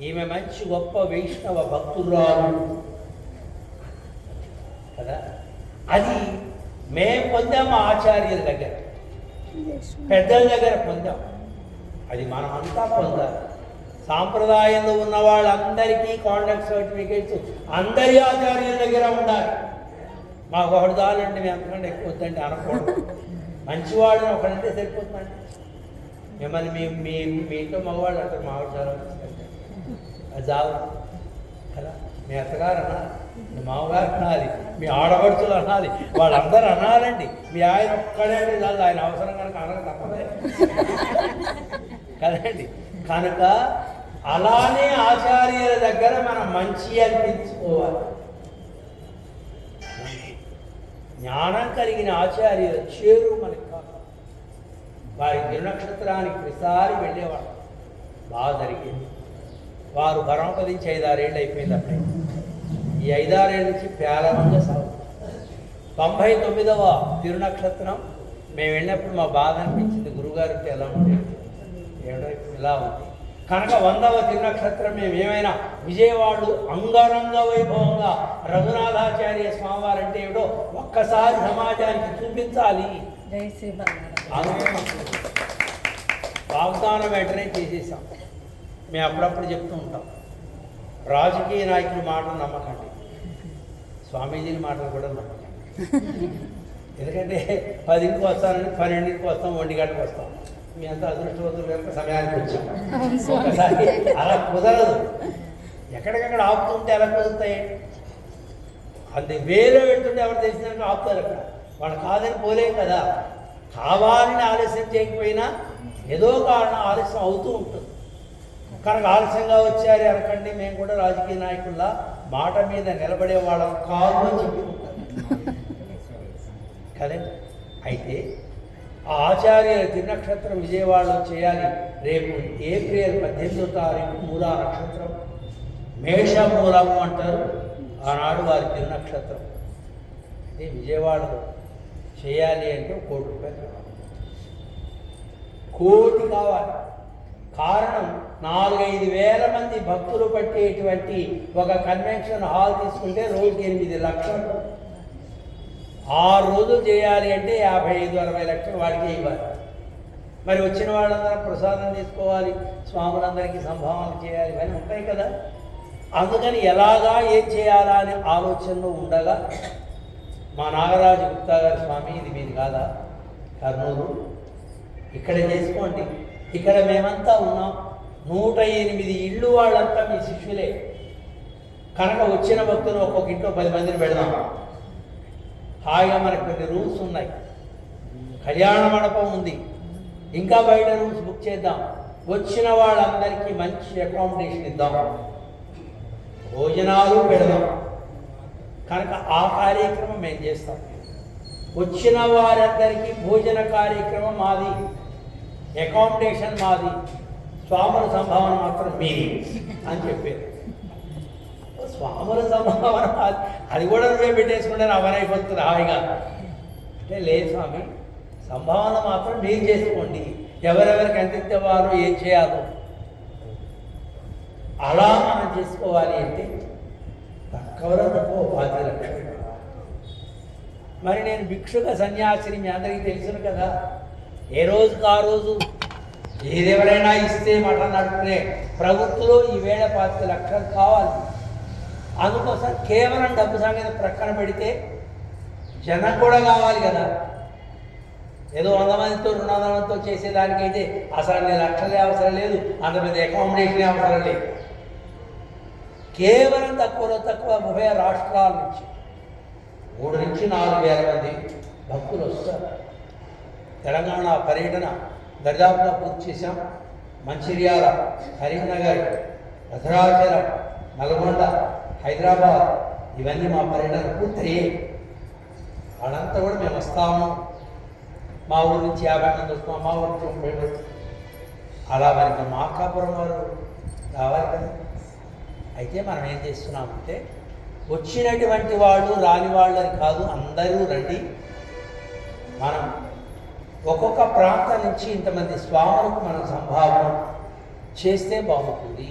B: ఈమె మంచి గొప్ప వైష్ణవ భక్తురాలు కదా. అది మేము పొందాము ఆచార్యుల దగ్గర, పెద్దల దగ్గర పొందాం. అది మనం అంతా పొందాలి. సాంప్రదాయంలో ఉన్న వాళ్ళందరికీ కాండక్ట్ సర్టిఫికేట్స్ అందరి ఆచార్యుల దగ్గర ఉండాలి. మాకు ఒకటి చాలండి, మేము అంతకంటే ఎక్కువ వద్దండి అనకూడదు. మంచివాళ్ళని ఒకడంటే సరిపోతుందండి. మిమ్మల్ని మీ ఇంట్లో మగవాళ్ళు అంటారు, మావాడు చాలా అది చాలు కదా. మీ అత్తగారు అనాలి, మీ మామగారు అనాలి, మీ ఆడపడుచులు అనాలి, వాళ్ళందరూ అనాలండి. మీ ఆయన ఒక్కడే అంటే చాలు, ఆయన అవసరం కనుక అనక తప్పదే కదండి. కనుక అలానే ఆచార్యుల దగ్గర మనం మంచి అనిపించుకోవాలి. జ్ఞానం కలిగిన ఆచార్యుల చేరు మనకి కాదు. వారి తిరునక్షత్రానికి ప్రతిసారి వెళ్ళేవాడు, బాగా జరిగేది. వారు పరమపదించి 5-6 ఏళ్ళు అయిపోయింది. అప్పుడే ఈ 5-6 ఏళ్ళ నుంచి పేలవంగా సాగు. 99వ తిరునక్షత్రం మేము వెళ్ళినప్పుడు మా బాధ అనిపించింది, గురువుగారికి ఎలా ఉండేది, ఏడో ఇలా ఉంది. కనుక 100వ తిరునక్షత్రం మేము ఏమైనా విజయవాడలో అంగరంగ వైభవంగా రఘునాథాచార్య స్వామివారంటే ఏమిటో ఒక్కసారి సమాజానికి చూపించాలి.
D: జై శ్రీమన్నారాయణ.
B: వాగ్దానం వెంటనే చేసేసాం. మేము అప్పుడప్పుడు చెప్తూ ఉంటాం, రాజకీయ నాయకుల మాటలు నమ్మకండి, స్వామీజీల మాటలు కూడా నమ్మకండి. ఎందుకంటే 10కి వస్తానని 12కి వస్తాం, 1 గంటకు వస్తాం. మీ అంతా అదృష్టవంతులు కనుక సమయానికి వచ్చాం. ఒకసారి అలా కుదరదు. ఎక్కడికక్కడ ఆపుతుంటే ఎలా కుదురుతాయి? అది వేరే వెళ్తుంటే ఎవరు తెలిసినాక ఆపుతారు. అక్కడ వాళ్ళు కాదని పోలేం కదా. కావాలని ఆలస్యం చేయకపోయినా ఏదో కారణం ఆలస్యం అవుతూ ఉంటుంది. కనుక ఆలస్యంగా వచ్చారు అనకండి, మేము కూడా రాజకీయ నాయకుల్లా మాట మీద నిలబడే వాళ్ళం కాదు అని చెప్పుకుంటాం కదండి. అయితే ఆ ఆచార్యుల తిరునక్షత్రం విజయవాడలో చేయాలి. రేపు ఏప్రిల్ 18వ తారీఖు మూలా నక్షత్రం, మేషమూలము అంటారు ఆనాడు వారి తిరునక్షత్రం. అయితే విజయవాడలో చేయాలి అంటే ₹1 కోటి కావాలి. కోటి కావాలి. కారణం 4-5 వేల మంది భక్తులు పట్టేటువంటి ఒక కన్వెన్షన్ హాల్ తీసుకుంటే రోజుకి 8 లక్షలు. 6 రోజులు చేయాలి అంటే 55-60 లక్షలు వాడికే ఇవ్వాలి. మరి వచ్చిన వాళ్ళందరూ ప్రసాదం తీసుకోవాలి, స్వాములందరికీ సంభావన చేయాలి, ఇవన్నీ ఉంటాయి కదా. అందుకని ఎలాగా ఏం చేయాలా అనే ఆలోచనలో ఉండగా మా నాగరాజు గుప్తా గారి స్వామి, ఇది మీది కాదా కర్నూలు, ఇక్కడ చేసుకోండి. ఇక్కడ మేమంతా ఉన్నాం, 108 ఇళ్ళు వాళ్ళంతా మీ శిష్యులే. కనుక వచ్చిన భక్తులు ఒక్కొక్క ఇంట్లో 10 మందిని పెడదాం. హాయిగా మనకు కొన్ని రూమ్స్ ఉన్నాయి, కళ్యాణ మండపం ఉంది, ఇంకా బయట రూమ్స్ బుక్ చేద్దాం. వచ్చిన వాళ్ళందరికీ మంచి అకామిడేషన్ ఇద్దాం, భోజనాలు పెడదాం. కనుక ఆ కార్యక్రమం మేము చేస్తాం. వచ్చిన వారందరికీ భోజన కార్యక్రమం మాది, అకామిడేషన్ మాది, స్వాముల సంభావన మాత్రం మీది అని చెప్పారు. స్వాముల సంభావన అది కూడా నువ్వే పెట్టేసుకుంటే నా పని అయిపోతుంది హాయిగా అంటే, లేదు స్వామి, సంభావన మాత్రం మీరు చేసుకోండి, ఎవరెవరికి ఎంత ఇచ్చేవారు ఏం చేయాలో అలా మనం చేసుకోవాలి అంటే తక్కువలో తక్కువ 10 లక్షలు. మరి నేను భిక్షుక సన్యాసిని, మీ అందరికీ తెలుసును కదా. ఏ రోజుకు ఆ రోజు ఏదెవరైనా ఇస్తే మాట నడుపునే ప్రభుత్వంలో ఈవేళ 10 లక్షలు కావాలి. అందుకోసం కేవలం డబ్బు సంగతి ప్రక్కన పెడితే జనం కూడా కావాలి కదా. ఏదో 100 మందితో 200 మందితో చేసేదానికైతే అసలు 2 లక్షలే అవసరం లేదు, అంత పెద్ద అకామిడేషనే అవసరం లేదు. కేవలం తక్కువలో తక్కువ ఉభయ రాష్ట్రాల నుంచి 3 నుంచి 4 వేల మంది భక్తులు వస్తారు. తెలంగాణ పర్యటన దర్దాపుగా పూర్తి చేశాం. మంచిర్యాల, కరీంనగర్, భద్రాచలం, నల్గొండ, హైదరాబాద్, ఇవన్నీ మా పర్యటన పూర్తయ్యాయి. వాళ్ళంతా కూడా మేము వస్తాము. మా ఊరి నుంచి 50 మంది వస్తాం, మా ఊరి నుంచి 30 మంది. అలా మరి మార్కాపురం వారు రావాలి కదా. అయితే మనం ఏం చేస్తున్నామంటే, వచ్చినటువంటి వాళ్ళు రాని వాళ్ళని కాదు, అందరూ రండి. మనం ఒక్కొక్క ప్రాంతం నుంచి ఇంతమంది స్వాములకు మనం సంభావన చేస్తే బాగుంటుంది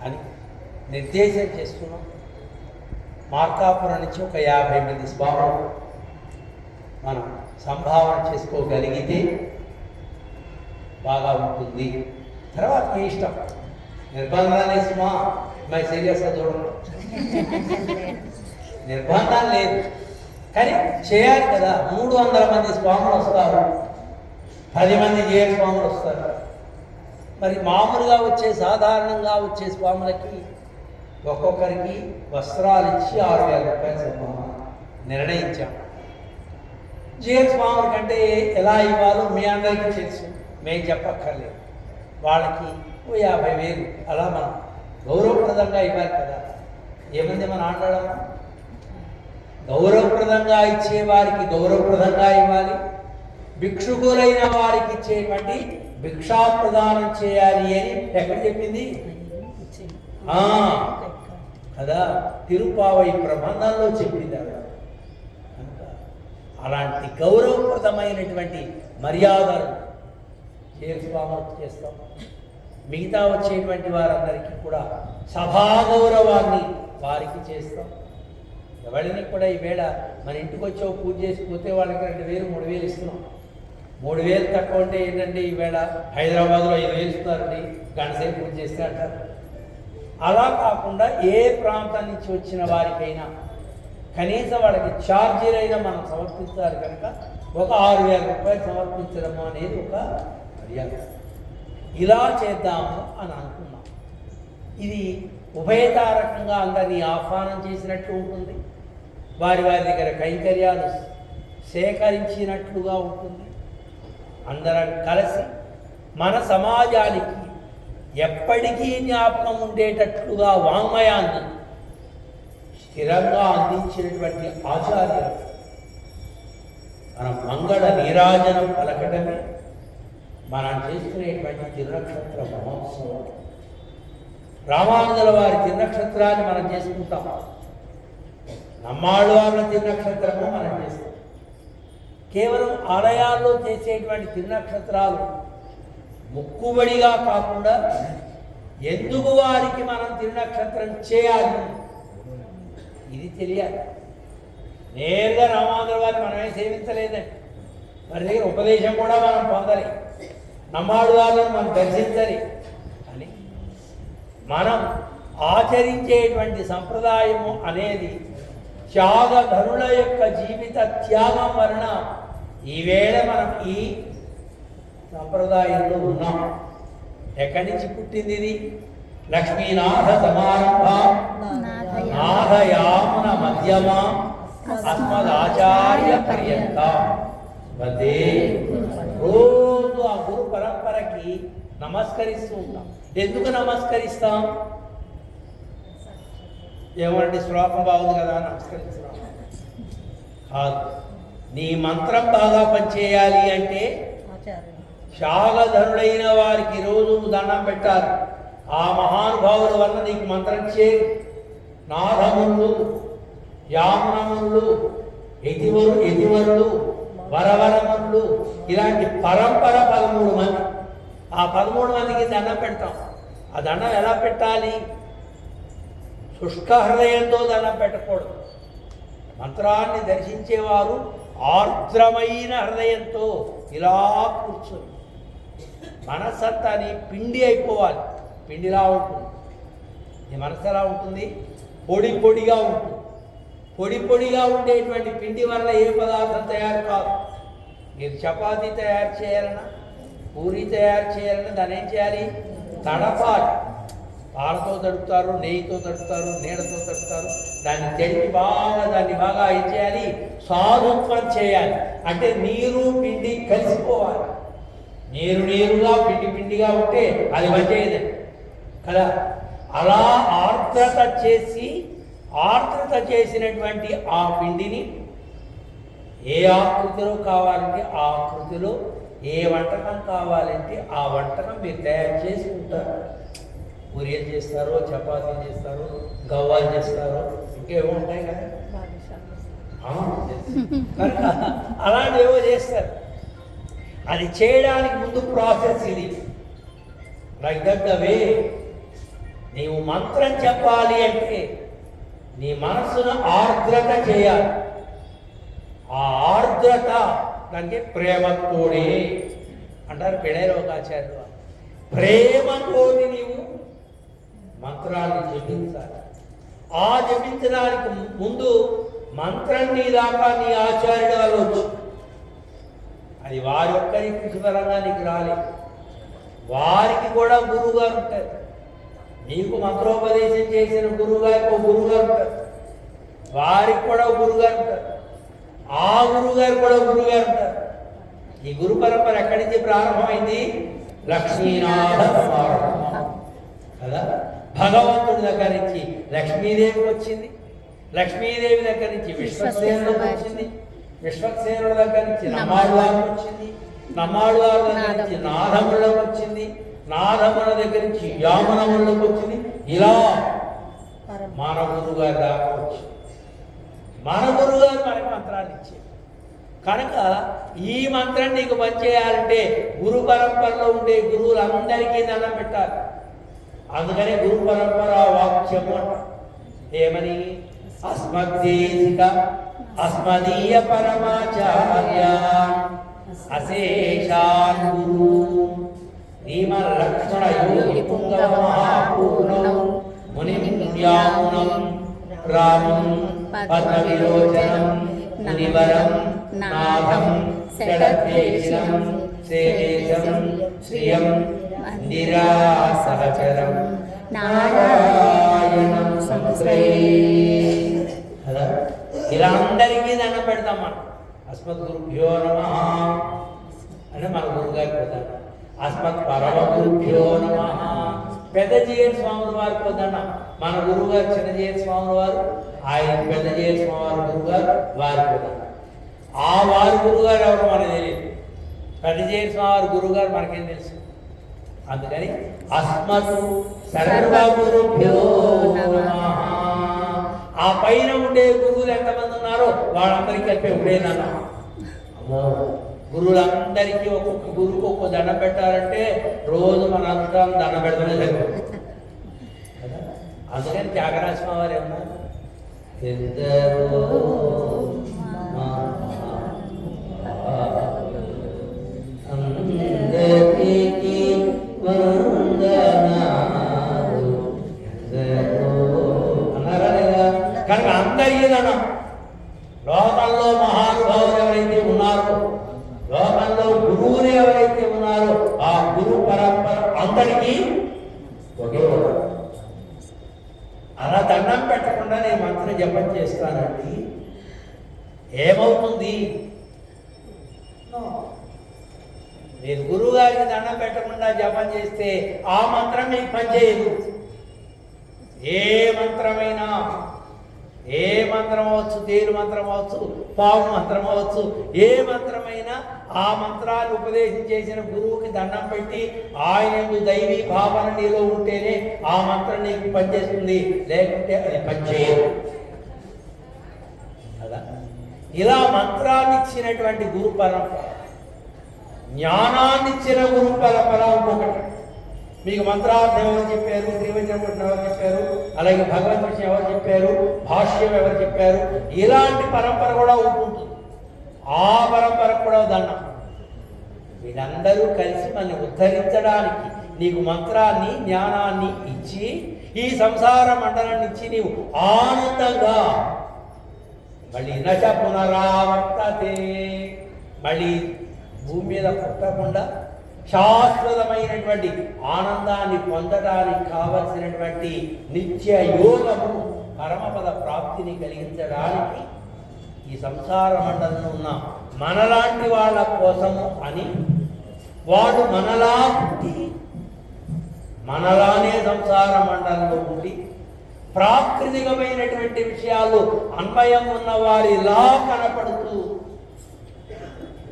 B: అని నిర్దేశం చేస్తున్నాం. మార్కాపురం నుంచి ఒక 50 మంది స్వాములు మనం సంభావన చేసుకోగలిగితే బాగా ఉంటుంది. తర్వాత మీ ఇష్టం, నిర్బంధాలు వేసుమా మై సీరియస్గా చూడండి, నిర్బంధం లేదు. కానీ చేయాలి కదా. 300 మంది స్వాములు వస్తారు, 10 మంది జయ స్వాములు వస్తారు. మరి మామూలుగా వచ్చే సాధారణంగా వచ్చే స్వాములకి ఒక్కొక్కరికి వస్త్రాలు ఇచ్చి 6,000 రూపాయల సంభావన నిర్ణయించాం. జయ స్వాముల కంటే ఎలా ఇవ్వాలో మీ అందరికీ తెలుసు, మేము చెప్పక్కర్లేదు. వాళ్ళకి 50,000 అలా మనం గౌరవప్రదంగా ఇవ్వాలి కదా. ఏమంది మన ఆండాడమ్మా, గౌరవప్రదంగా ఇచ్చే వారికి గౌరవప్రదంగా ఇవ్వాలి, భిక్షుకులైన వారికి ఇచ్చేటువంటి భిక్షా ప్రదానం చేయాలి అని ఎక్కడ చెప్పింది కదా, తిరుపావై ప్రబంధంలో చెప్పింది. అలాంటి గౌరవప్రదమైనటువంటి మర్యాదలు స్వాములకు చేస్తాం. మిగతా వచ్చేటువంటి వారందరికీ కూడా సభాగౌరవాన్ని వారికి చేస్తాం. ఎవరిని కూడా ఈవేళ మన ఇంటికి వచ్చి పూజ చేసి పోతే వాళ్ళకి 2,000 3,000 ఇస్తున్నాం. 3,000 తక్కువ ఉంటే ఏంటంటే ఈవేళ హైదరాబాద్లో 5,000 ఇస్తున్నారండి గంటసేపు పూజ చేస్తే అంటారు. అలా కాకుండా ఏ ప్రాంతం నుంచి వచ్చిన వారికైనా కనీసం వాళ్ళకి ఛార్జీలైనా మనం సమర్పించాలి కనుక ఒక 6,000 రూపాయలు సమర్పించడము అనేది ఒక మర్యాద. ఇలా చేద్దాము అని అనుకున్నాం. ఇది ఉభయతారకంగా అందరినీ ఆహ్వానం చేసినట్లు ఉంటుంది, వారి వారి దగ్గర కైంకర్యాలు సేకరించినట్లుగా ఉంటుంది. అందరం కలిసి మన సమాజానికి ఎప్పటికీ జ్ఞాపకం ఉండేటట్లుగా వాంగ్మయాన్ని స్థిరంగా అందించినటువంటి ఆచార్యులు మనం మంగళ నీరాజనం పలకడమే మనం చేసుకునేటువంటి తిరునక్షత్ర మహోత్సవం. రామానుజుల వారి తిరునక్షత్రాన్ని మనం చేసుకుంటాం, నమ్మాళ్ళవార్ల తిరునక్షత్రము మనం చేస్తాం. కేవలం ఆలయాల్లో చేసేటువంటి తిరునక్షత్రాలు ముక్కుబడిగా కాకుండా ఎందుకు వారికి మనం తిరునక్షత్రం చేయాలి ఇది తెలియాలి. నేరుగా రామానుజుల వారిని మనమే సేవించలేదండి, వారి దగ్గర ఉపదేశం కూడా మనం పొందలి, నమ్మాడు వాళ్ళని మనం దర్శించలి అని మనం ఆచరించేటువంటి సంప్రదాయము అనేది త్యాగధనుల యొక్క జీవిత త్యాగం వలన ఈవేళ మనం ఈ సంప్రదాయంలో ఉన్నాం. ఎక్కడి నుంచి పుట్టింది ఇది? లక్ష్మీనాథ సమారంభ నాథయామున మధ్యమ అస్మదాచార్య పర్యంత వదే. రోజు ఆ గురు పరంపరకి నమస్కరిస్తూ ఉంటాం. ఎందుకు నమస్కరిస్తాం? ఏమంటే శ్లోకం బాగుంది కదా నమస్కరిస్తున్నాం కాదు. నీ మంత్రం బాగా పనిచేయాలి అంటే త్యాగధనుడైన వారికి రోజు దండం పెట్టాలి. ఆ మహానుభావుల వల్ల నీకు మంత్రం చేరు. నాథములు, యామునములు, యతివరులు, వరవరములు, ఇలాంటి పరంపర 13 మంది. ఆ 13 మందికి దండం పెడతాం. ఆ దండం ఎలా పెట్టాలి? శుష్క హృదయంతో దండం పెట్టకూడదు. మంత్రాన్ని దర్శించేవారు ఆర్ద్రమైన హృదయంతో ఇలా కూర్చొని మనసంతాని పిండి అయిపోవాలి. పిండిలా ఉంటుంది. ఈ మనసు ఎలా ఉంటుంది? పొడి పొడిగా ఉంటుంది. పొడి పొడిగా ఉండేటువంటి పిండి వల్ల ఏ పదార్థం తయారు కాదు. మీరు చపాతీ తయారు చేయాలన్నా, పూరి తయారు చేయాలన్నా దాన్ని ఏం చేయాలి? తడపాలి. పాలతో తడుపుతారు, నెయ్యితో తడుపుతారు, నీడతో తడుపుతారు. దాన్ని తడిపి దాన్ని బాగా ఏం చేయాలి? సాధుత్వం చేయాలి. అంటే నీరు పిండి కలిసిపోవాలి. నీరుగా పిండి పిండిగా ఉంటే అది మంచిది కదా. అలా ఆర్ద్రత చేసినటువంటి ఆ పిండిని ఏ ఆకృతిలో కావాలంటే ఆ ఆకృతిలో, ఏ వంటకం కావాలంటే ఆ వంటకం మీరు తయారు చేసుకుంటారు. పూరియలు చేస్తారో, చపాతీలు చేస్తారో, గవ్వాలు చేస్తారో, ఇంకేమో ఉంటాయి కదా కనుక అలాంటివేవో చేస్తారు. అది చేయడానికి ముందు ప్రాసెస్ ఇది. లైక్ దట్ ద వే నీవు మంత్రం చెప్పాలి అంటే నీ మనస్సును ఆర్ద్రత చేయాలి. ఆ ఆర్ద్రత దానికి ప్రేమతోడే అంటారు పిడైలోకాచార్యులు. ప్రేమతోటి నీవు మంత్రాన్ని జపించాలి. ఆ జపించడానికి ముందు మంత్రం నీ దాకా నీ ఆచార్యుడు అవ్వచ్చు. అది వారి ఒక్కరి కృషిపరంగా నీకు రాలేదు. వారికి కూడా గురువుగారు ఉంటారు. నీకు మంత్రోపదేశం చేసిన గురువుగారికి ఒక గురువుగారు ఉంటారు. వారికి కూడా ఒక గురువుగారు ఉంటారు. ఆ గురువుగారు కూడా గురువుగారు ఉంటారు. ఈ గురు పరంపర ఎక్కడి నుంచి ప్రారంభమైంది? లక్ష్మీనాథ సమారంభం కదా. భగవంతుడి దగ్గర నుంచి లక్ష్మీదేవి వచ్చింది. లక్ష్మీదేవి దగ్గర నుంచి విశ్వక్సేనుడికి వచ్చింది. విశ్వక్సేనుడి దగ్గర నుంచి నమ్మాళ్ళవారికి వచ్చింది. నమ్మాళ్ళవారి దగ్గర నుంచి నాథములకు వచ్చింది. నాథముల దగ్గర నుంచి యామునములకు వచ్చింది. ఇలా మన గురువు గారి దాకా వచ్చింది. మన గురువు గారు మనకి మంత్రాన్ని ఇచ్చారు. కనుక ఈ మంత్రం నీకు పనిచేయాలంటే గురు పరంపరలో ఉండే గురువులందరికీ దండం పెట్టాలి. అందుకనే గురు పరంపర వాక్యము ఏమని? అస్మద్దేశిక అస్మదీయ పరమాచార్య అశేషాన్ గురు నీమ లక్ష్మణ యోగి పుంగవ మహాపూర్ణం మునిమ్యామునం రామం పద్మ విలోచనం మునివరం నాథం షడద్వేషం శేషం శ్రియం నిరాసహచరం నారాయణం సంశ్రయే. కదా ఇలా అందరికీ దండం పెడతాం మనం. అస్మద్ గురుభ్యో నమః అంటే మన గురుగారికి పోతాడు. అస్మత్ పరమ గురుభ్యో నమః పెద్ద జీఎన్ స్వాముల వారికి పోతాడు. మన గురువు గారు చిన్నజీఎన్ స్వాముల వారు, ఆయన పెద్ద జీఎన్ స్వామి వారి గురువు గారు వారికి పోతాడు. ఆ వారి గురువుగారు ఎవరు మనకు తెలియదు. పెద్ద జీఎన్ స్వామి వారి గురువు గారు మనకేం తెలుసు. అందుకని అస్మత్ సర్వ గురుభ్యో నమః. ఆ పైన ఉండే గురువులు ఎంతమంది ఉన్నారో వాళ్ళందరికీ కలిపి ఉండేదన్నా. అమ్మో గురువులందరికీ ఒక్కొక్క గురువుకు ఒక్కొక్క దండం పెట్టాలంటే రోజు మన అనుష్ఠానం దండం పెడతానే సరిపోతుంది. అందుకని త్యాగరాజ స్వామి వారు ఏమన్నారు? ఎందరో అందరికీ అన్నారా లేదా? కనుక అందరికీ దండం. లోకంలో మహానుభావులు ఎవరైతే ఉన్నారో, లోకంలో గురువులు ఎవరైతే ఉన్నారో ఆ గురు పరంపర అందరికీ ఒకే ఒకటి. అలా దండం పెట్టకుండా నేను మంత్రం జపం చేస్తానండి, ఏమవుతుంది? మీరు గురువు గారికి దండం పెట్టకుండా జపం చేస్తే ఆ మంత్రం మీకు పనిచేయదు. ఏ మంత్రమైనా, ఏ మంత్రం అవచ్చు, తేలు మంత్రం అవచ్చు, పాము మంత్రం అవచ్చు, ఏ మంత్రమైనా ఆ మంత్రాన్ని ఉపదేశం చేసిన గురువుకి దండం పెట్టి ఆయన దైవీ భావన నీలో ఉంటేనే ఆ మంత్రం నీకు పనిచేస్తుంది, లేకుంటే అది పనిచేయదు కదా. ఇలా మంత్రాన్ని ఇచ్చినటువంటి గురు పరంపర, జ్ఞానాన్ని ఇచ్చిన గురు పరంపర ఇంకొకటి. మీకు మంత్రార్థం ఎవరు చెప్పారు, శ్రీవచనం ఎవరు చెప్పారు, అలాగే భగవద్ విషయం ఎవరు చెప్పారు, భాష్యం ఎవరు చెప్పారు, ఇలాంటి పరంపర కూడా ఉంటుంది. ఆ పరంపర కూడా దండం. వీళ్ళందరూ కలిసి మనల్ని ఉద్ధరించడానికి నీకు మంత్రాన్ని, జ్ఞానాన్ని ఇచ్చి ఈ సంసార మండలాన్ని ఇచ్చి నీవు ఆనందంగా మళ్ళీ నచ పునరావర్తతే, మళ్ళీ భూమి మీద పుట్టకుండా శాశ్వతమైనటువంటి ఆనందాన్ని పొందడానికి కావలసినటువంటి నిత్య యోగము, పరమపద ప్రాప్తిని కలిగించడానికి ఈ సంసార మండలంలో ఉన్న మనలాంటి వాళ్ళ కోసము అని వాడు మనలా పుట్టి మనలానే సంసార మండలంలో ఉండి ప్రాకృతికమైనటువంటి విషయాలు అన్వయం ఉన్న వారిలా కనపడుతూ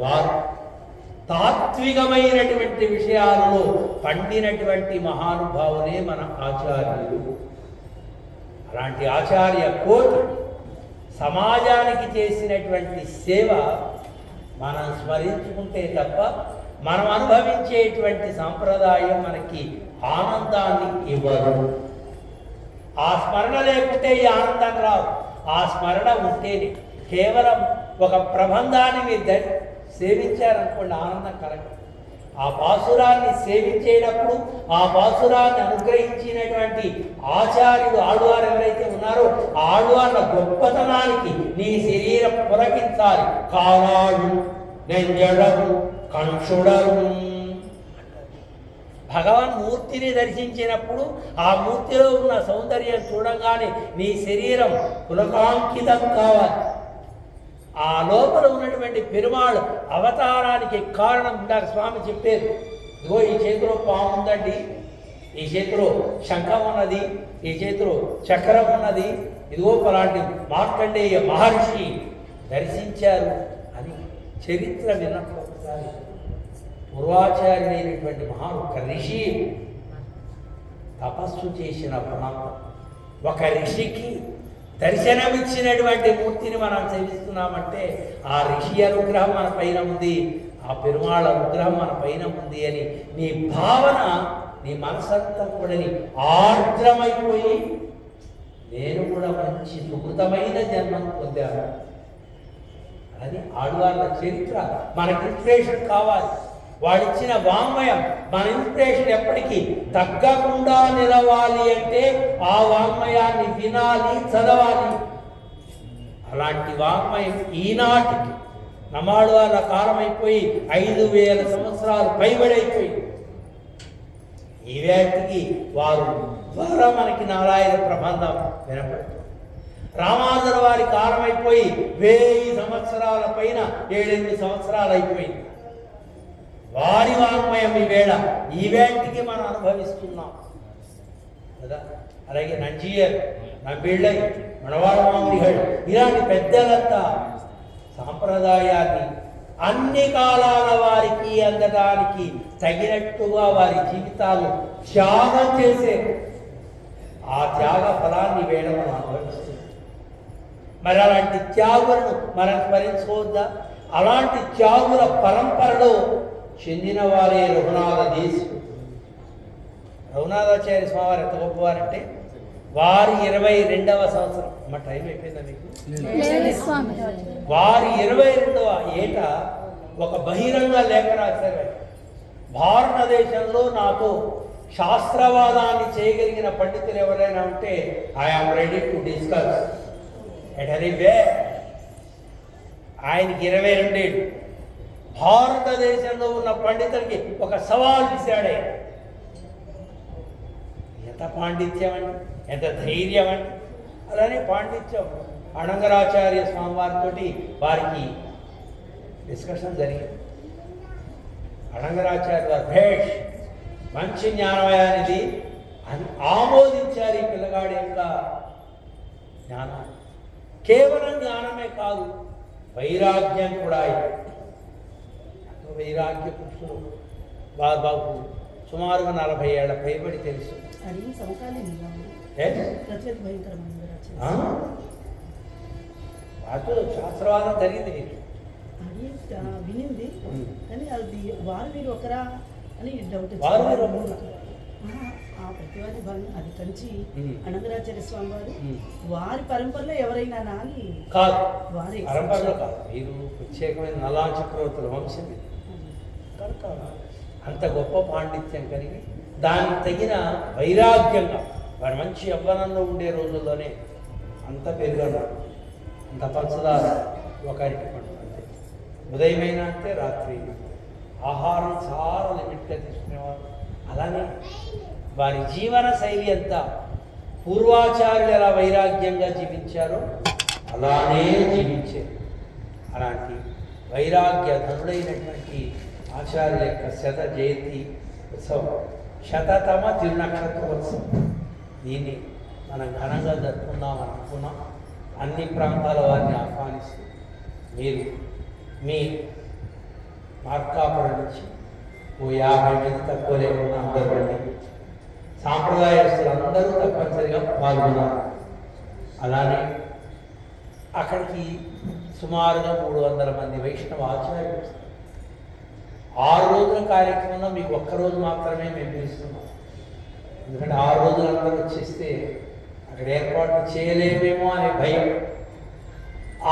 B: వారు తాత్వికమైనటువంటి విషయాలలో పండినటువంటి మహానుభావులే మన ఆచార్యులు. అలాంటి ఆచార్య కోటి సమాజానికి చేసినటువంటి సేవ మనం స్మరించుకుంటే తప్ప మనం అనుభవించేటువంటి సంప్రదాయం మనకి ఆనందాన్ని ఇవ్వదు. ఆ స్మరణ లేకుంటే ఈ ఆనందం రాదు. ఆ స్మరణ ఉంటేనే కేవలం ఒక ప్రబంధాన్ని మీరు సేవించారనుకోండి, ఆనందం కలగదు. ఆ పాసురాన్ని సేవించేటప్పుడు ఆ పాసురాన్ని అనుగ్రహించినటువంటి ఆచార్యుడు ఆళ్వారు ఎవరైతే ఉన్నారో ఆ ఆళ్వార్ల గొప్పతనానికి నీ శరీరం పులకించాలి. కాలాడు నెంజడము కంచుడరు. భగవాన్ మూర్తిని దర్శించినప్పుడు ఆ మూర్తిలో ఉన్న సౌందర్యం చూడంగానే నీ శరీరం పులకాంకితం కావాలి. ఆ లోపల ఉన్నటువంటి పెరుమాళ్ అవతారానికి కారణం ఇందాక స్వామి చెప్పారు. ఇదిగో ఈ చేతిలో పాము ఉందండి, ఈ చేతిలో శంఖం ఉన్నది, ఈ చేతిలో చక్రం ఉన్నది, ఇదిగో అలాంటి మార్కండేయ మహర్షి దర్శించారు అని చరిత్ర విన్నప్పుడు ఒకసారి పూర్వాచార్యుడైనటువంటి ఒక ఋషి తపస్సు చేసిన ప్రాంతం. ఒక ఋషికి దర్శనమిచ్చినటువంటి మూర్తిని మనం సేవిస్తున్నామంటే ఆ ఋషి అనుగ్రహం మన పైన ఉంది, ఆ పెరుమాళ అనుగ్రహం మన పైన ఉంది అని నీ భావన, నీ మనసంతా కూడా ఆర్ద్రమైపోయి నేను కూడా మంచి సుకృతమైన జన్మను పొందాను అని ఆడవాళ్ళ చరిత్ర మనకి ఇన్స్పిరేషన్ కావాలి. వాడిచ్చిన వాంగ్మయం మన ఇన్స్పిరేషన్ ఎప్పటికీ తగ్గకుండా నిలవాలి అంటే ఆ వాంగ్మయాన్ని వినాలి, చదవాలి. అలాంటి వాంగ్మయం ఈనాటికి నమాడు వాళ్ళ కాలం అయిపోయి 5000 సంవత్సరాలు పైబడైపోయి ఈవేటికి వారు ద్వారా మనకి నారాయణ ప్రబంధం వినపడుతుంది. రామానుజుల వారి కాలం అయిపోయి 1000 సంవత్సరాల పైన 7-8 సంవత్సరాలు అయిపోయింది. వారి వాంగ్మయం ఈవేళకి మనం అనుభవిస్తున్నాం కదా. అలాగే నంజీయర్, నబిళ్ళై, మనవాళ్ళ మామిడిగడు ఇలాంటి పెద్దలంతా సాంప్రదాయాన్ని అన్ని కాలాల వారికి అందడానికి తగినట్టుగా వారి జీవితాలు త్యాగం చేసే ఆ త్యాగ ఫలాన్ని వేళ మనం అనుభవిస్తున్నాం. మరి అలాంటి త్యాగులను మనం స్మరించుకోవద్దా? అలాంటి త్యాగుల పరంపరలో చెందిన వారే రఘునాథ దేశికుడు. రఘునాథాచార్య స్వామివారు ఎంత గొప్పవారంటే వారి 22వ సంవత్సరం, మా టైం అయిపోయిందా మీకు? వారి 22వ ఏట ఒక బహిరంగ లేఖ రాశారు. భారతదేశంలో నాతో శాస్త్రవాదాన్ని చేయగలిగిన పండితులు ఎవరైనా ఉంటే I am ready to discuss at any way. ఆయనకి 22 ఏళ్ళు. భారతదేశంలో ఉన్న పండితులకి ఒక సవాల్ ఇచ్చాడే. ఎంత పాండిత్యం అండి, ఎంత ధైర్యం అండి. అలానే పాండిత్యం అనంగరాచార్య స్వామివారితో వారికి డిస్కషన్ జరిగింది. అనంగరాచార్య వారు భేష్ మంచి జ్ఞానమయానిది అని ఆమోదించారు ఈ పిల్లగాడి యొక్క జ్ఞానాన్ని. కేవలం జ్ఞానమే కాదు, వైరాగ్యం కూడా. వైరాగ్య పురుషులు బాబు సుమారుగా 40 ఏళ్ల పైబడి తెలుసు. వాటితో శాస్త్రవాదం జరిగింది నీకు
D: వినింది, కానీ అది వారు మీరు ఒకరా అని డౌట్. ప్రతివాది అది కంచి అనంతరాచార్య స్వామి వారు వారి పరంపరలో ఎవరైనా అని
B: కాదు,
D: వారి
B: పరంపరలో కాదు, మీరు ప్రత్యేకమైన నలా చక్రవర్తుల వంశం కనుక అంత గొప్ప పాండిత్యం కలిగి దానికి తగిన వైరాగ్యంగా వారు మంచి యవ్వనంలో ఉండే రోజుల్లోనే అంత పెరుగన్నారు, అంత పంచదార ఒకరికి పడుతుంది. ఉదయమైనా అంతే, రాత్రి ఆహారం చాలా లిమిట్గా తీసుకునేవారు. అలానే వారి జీవన శైలి అంతా పూర్వాచార్యులు ఎలా వైరాగ్యంగా జీవించారో అలానే జీవించారు. అలాంటి వైరాగ్య ధనుడైనటువంటి ఆచార్యుల యొక్క 100వ జయంతి ఉత్సవం, 100తమ తిరునక్షత్రోత్సవం, దీన్ని మనం ఘనంగా జరుపుకుందాం అనుకున్నాం. అన్ని ప్రాంతాల వారిని ఆహ్వానిస్తూ మీరు మీ మార్కాపురం నుంచి ఓ 50 మంది తక్కువ లేకుండా అందరూ రండి. సాంప్రదాయస్తులు అందరూ తప్పనిసరిగా పాల్గొన్నారు. అలానే అక్కడికి సుమారుగా 300 మంది వైష్ణవ ఆచార్యులు. 6 రోజుల కార్యక్రమంలో మీకు ఒక్కరోజు మాత్రమే మేము పిలుస్తున్నాం. ఎందుకంటే 6 రోజులు అందరూ వచ్చేస్తే అక్కడ ఏర్పాట్లు చేయలేమేమో అనే భయం.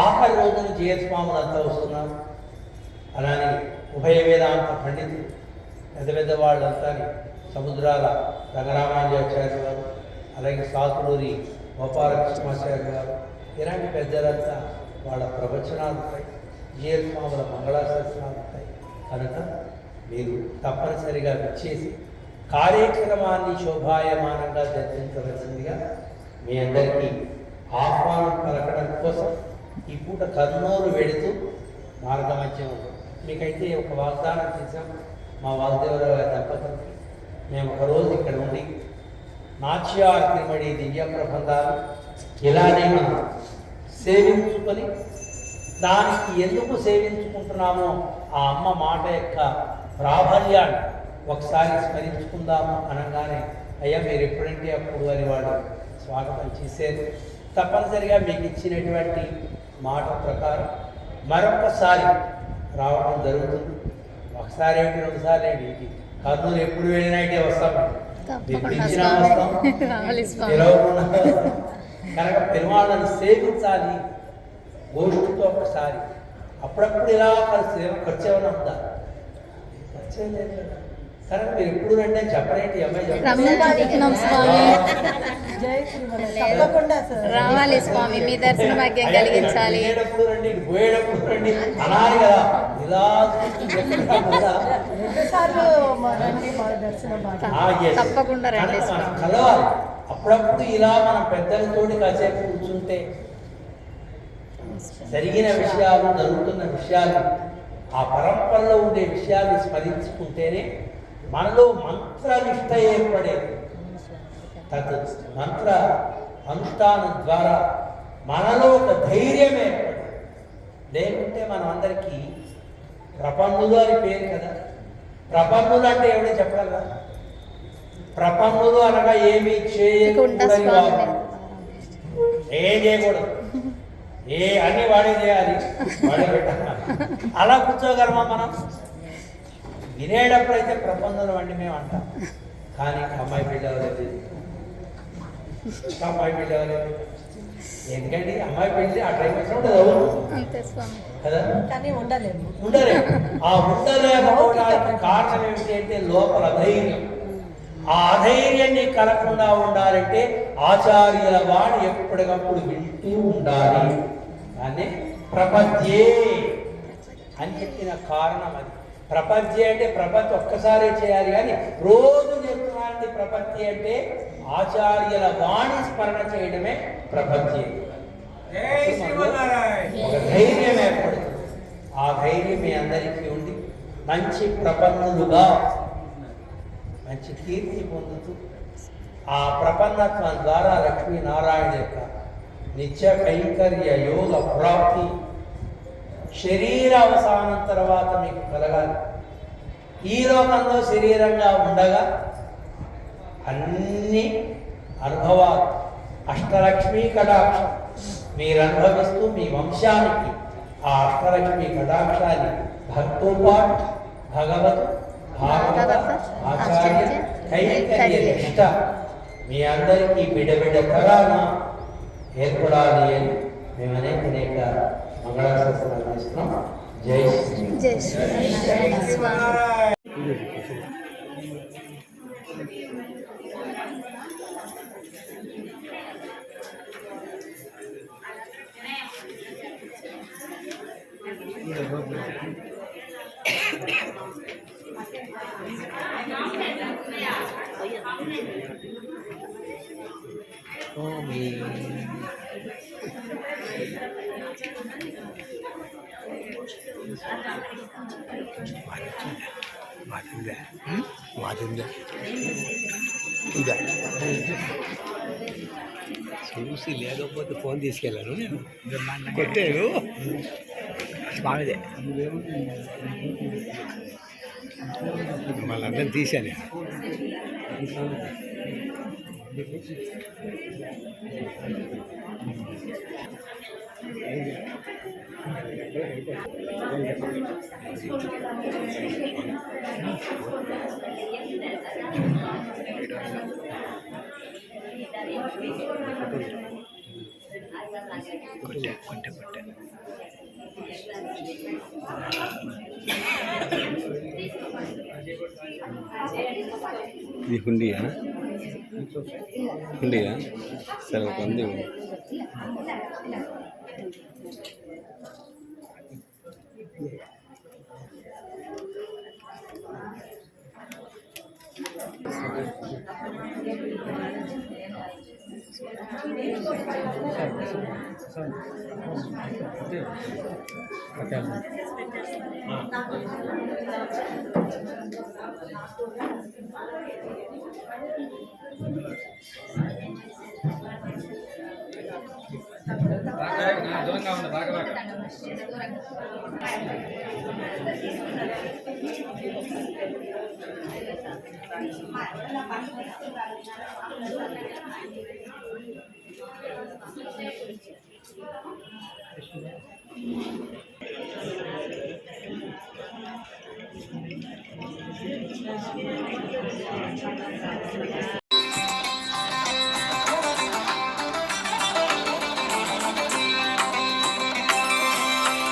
B: ఆఖరి రోజున జీయస్వాములు అంతా వస్తున్నారు. అలానే ఉభయ వేదాంత పండితులు పెద్ద పెద్ద వాళ్ళంతా సముద్రాల రంగరామానుజాచార్య గారు, అలాగే సాతులూరి గోపాలకృష్ణాచార్య గారు, ఇలాంటి పెద్దలంతా వాళ్ళ ప్రవచనాలు ఉంటాయి, జీయస్వాముల మంగళాశాసనాలు ఉంటాయి. కనుక మీరు తప్పనిసరిగా విచ్చేసి కార్యక్రమాన్ని శోభాయమానంగా జరిపించవలసిందిగా మీ అందరికీ ఆహ్వానం పలకడం కోసం ఈ పూట కర్నూలు వెడుతూ మార్గమధ్యం మీకైతే ఒక వాగ్దానం చేశాం. మా వాగ్దేవరావు గారి దంపతులకి మేము ఒకరోజు ఇక్కడ ఉండి నాట్యార్తిమడి దివ్య ప్రబంధాలు ఇలానే మనం సేవించుకొని దానికి ఎందుకు సేవించుకుంటున్నామో ఆ అమ్మ మాట యొక్క ప్రాబల్యాన్ని ఒకసారి స్మరించుకుందాము అనగానే అయ్యా మీరు ఎప్పుడంటే అప్పుడు అని వాళ్ళు స్వాగతం చేశారు. తప్పనిసరిగా మీకు ఇచ్చినటువంటి మాట ప్రకారం మరొకసారి రావడం జరుగుతుంది. ఒకసారి ఏంటి, రెండుసార్లు ఏంటి, కర్నూలు ఎప్పుడు వెళ్ళినా అయితే వస్తాం, మీరు పిలిచినా వస్తాం, పిలవకుండా వస్తాం. కనుక పెరుమాళ్ళను సేవించాలి గోష్ఠితో ఒకసారి. అప్పుడప్పుడు ఇలా ఖర్చు ఏమైనా ఉందా? ఖర్చే లేదు కదా. కనుక మీరు ఎప్పుడు రండి అని చెప్పరేంటి అమ్మాయి
E: రావాలి స్వామి, మీ దర్శన భాగ్యం కలిగించాలి.
B: వెళ్ళేటప్పుడు రండి, పోయేటప్పుడు రండి అనాలి కదా. ఇలా
E: తప్పకుండా రండి
B: మనం కలవాలి. అప్పుడప్పుడు ఇలా మనం పెద్దలతోటి కాసేపు కూర్చుంటే జరిగిన విషయాలు, జరుగుతున్న విషయాలు, ఆ పరంపరలో ఉండే విషయాన్ని స్మరించుకుంటేనే మనలో మంత్రనిష్ట ఏర్పడేది. తత్ మంత్ర అనుష్ఠానం ద్వారా మనలో ఒక ధైర్యం ఏర్పడేది. లేకుంటే మనం అందరికీ ప్రపన్నులు అని పేరు కదా. ప్రపన్నులు అంటే ఏమిటో చెప్పగలరా? ప్రపన్నులు అనగా ఏమీ చేయకూడని వారు, ఏం చేయకూడదు, అన్ని వాడే చేయాలి, వాడే పెట్టాలి. అలా కూర్చోగలమా మనం? వినేటప్పుడైతే ప్రపంచంలో వండి మేము అంటాం, కానీ అమ్మాయి బిడ్డ అవ్వలేదు, అమ్మాయి బిడ్డ అవ్వలేదు. ఎందుకంటే అమ్మాయి పెళ్లి ఆ టైం వచ్చినప్పుడు కదా,
D: కానీ ఉండలేము.
B: ఆ ఉండలేకపోవడానికి కారణం ఏమిటి అంటే లోపల ధైర్యం. ఆ అధైర్యాన్ని కలగకుండా ఉండాలంటే ఆచార్యుల వాణి ఎప్పటికప్పుడు వింటూ ఉండాలి. కానీ ప్రపంచే అని చెప్పిన కారణం అది. ప్రపంచే అంటే ప్రపంచం ఒక్కసారే చేయాలి, కానీ రోజు చెప్తున్నానండి. ప్రపంచే అంటే ఆచార్యుల వాణి స్మరణ చేయడమే ప్రపంచే. ఒక ధైర్యం ఏర్పడుతుంది. ఆ ధైర్యం మీ అందరికీ ఉండి మంచి ప్రపన్నులుగా మంచి కీర్తి పొందుతూ ఆ ప్రపన్నత్వం ద్వారా లక్ష్మీనారాయణ యొక్క నిత్య కైంకర్య యోగ ప్రాప్తి శరీర అవసానం తర్వాత మీకు కలగాలి. ఈ లోకంలో శరీరంగా ఉండగా అన్ని అనుభవాలు, అష్టలక్ష్మీ కటాక్షం మీరు అనుభవిస్తూ మీ వంశానికి ఆ అష్టలక్ష్మీ కటాక్షాన్ని భక్తోపాటు భగవత్ భాగవత ఆచార్య కైంకర్య నిష్ట మీ అందరికీ బిడబిడ తరాన ఏర్పడాలి అని మేము అనేక మంగళాశాసనాలు చేస్తున్నాం. జై శ్రీ
E: జై శ్రీనారాయణ స్వామి.
F: చూసి లేకపోతే ఫోన్ తీసుకెళ్ళాను, నేను కొట్టాను స్వామిదే, వాళ్ళందరినీ తీశాను. కొట్టే ఇది హుండియా సరే ఒక ఉంది.
C: దూరంగా ఉంది బాగా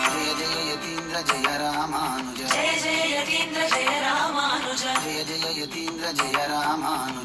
G: జయ జయ యతీంద్ర జయ రామానుజ జయ జయ యతీంద్ర జయ రామానుజ జయ జయ యతీంద్ర జయ రామానుజ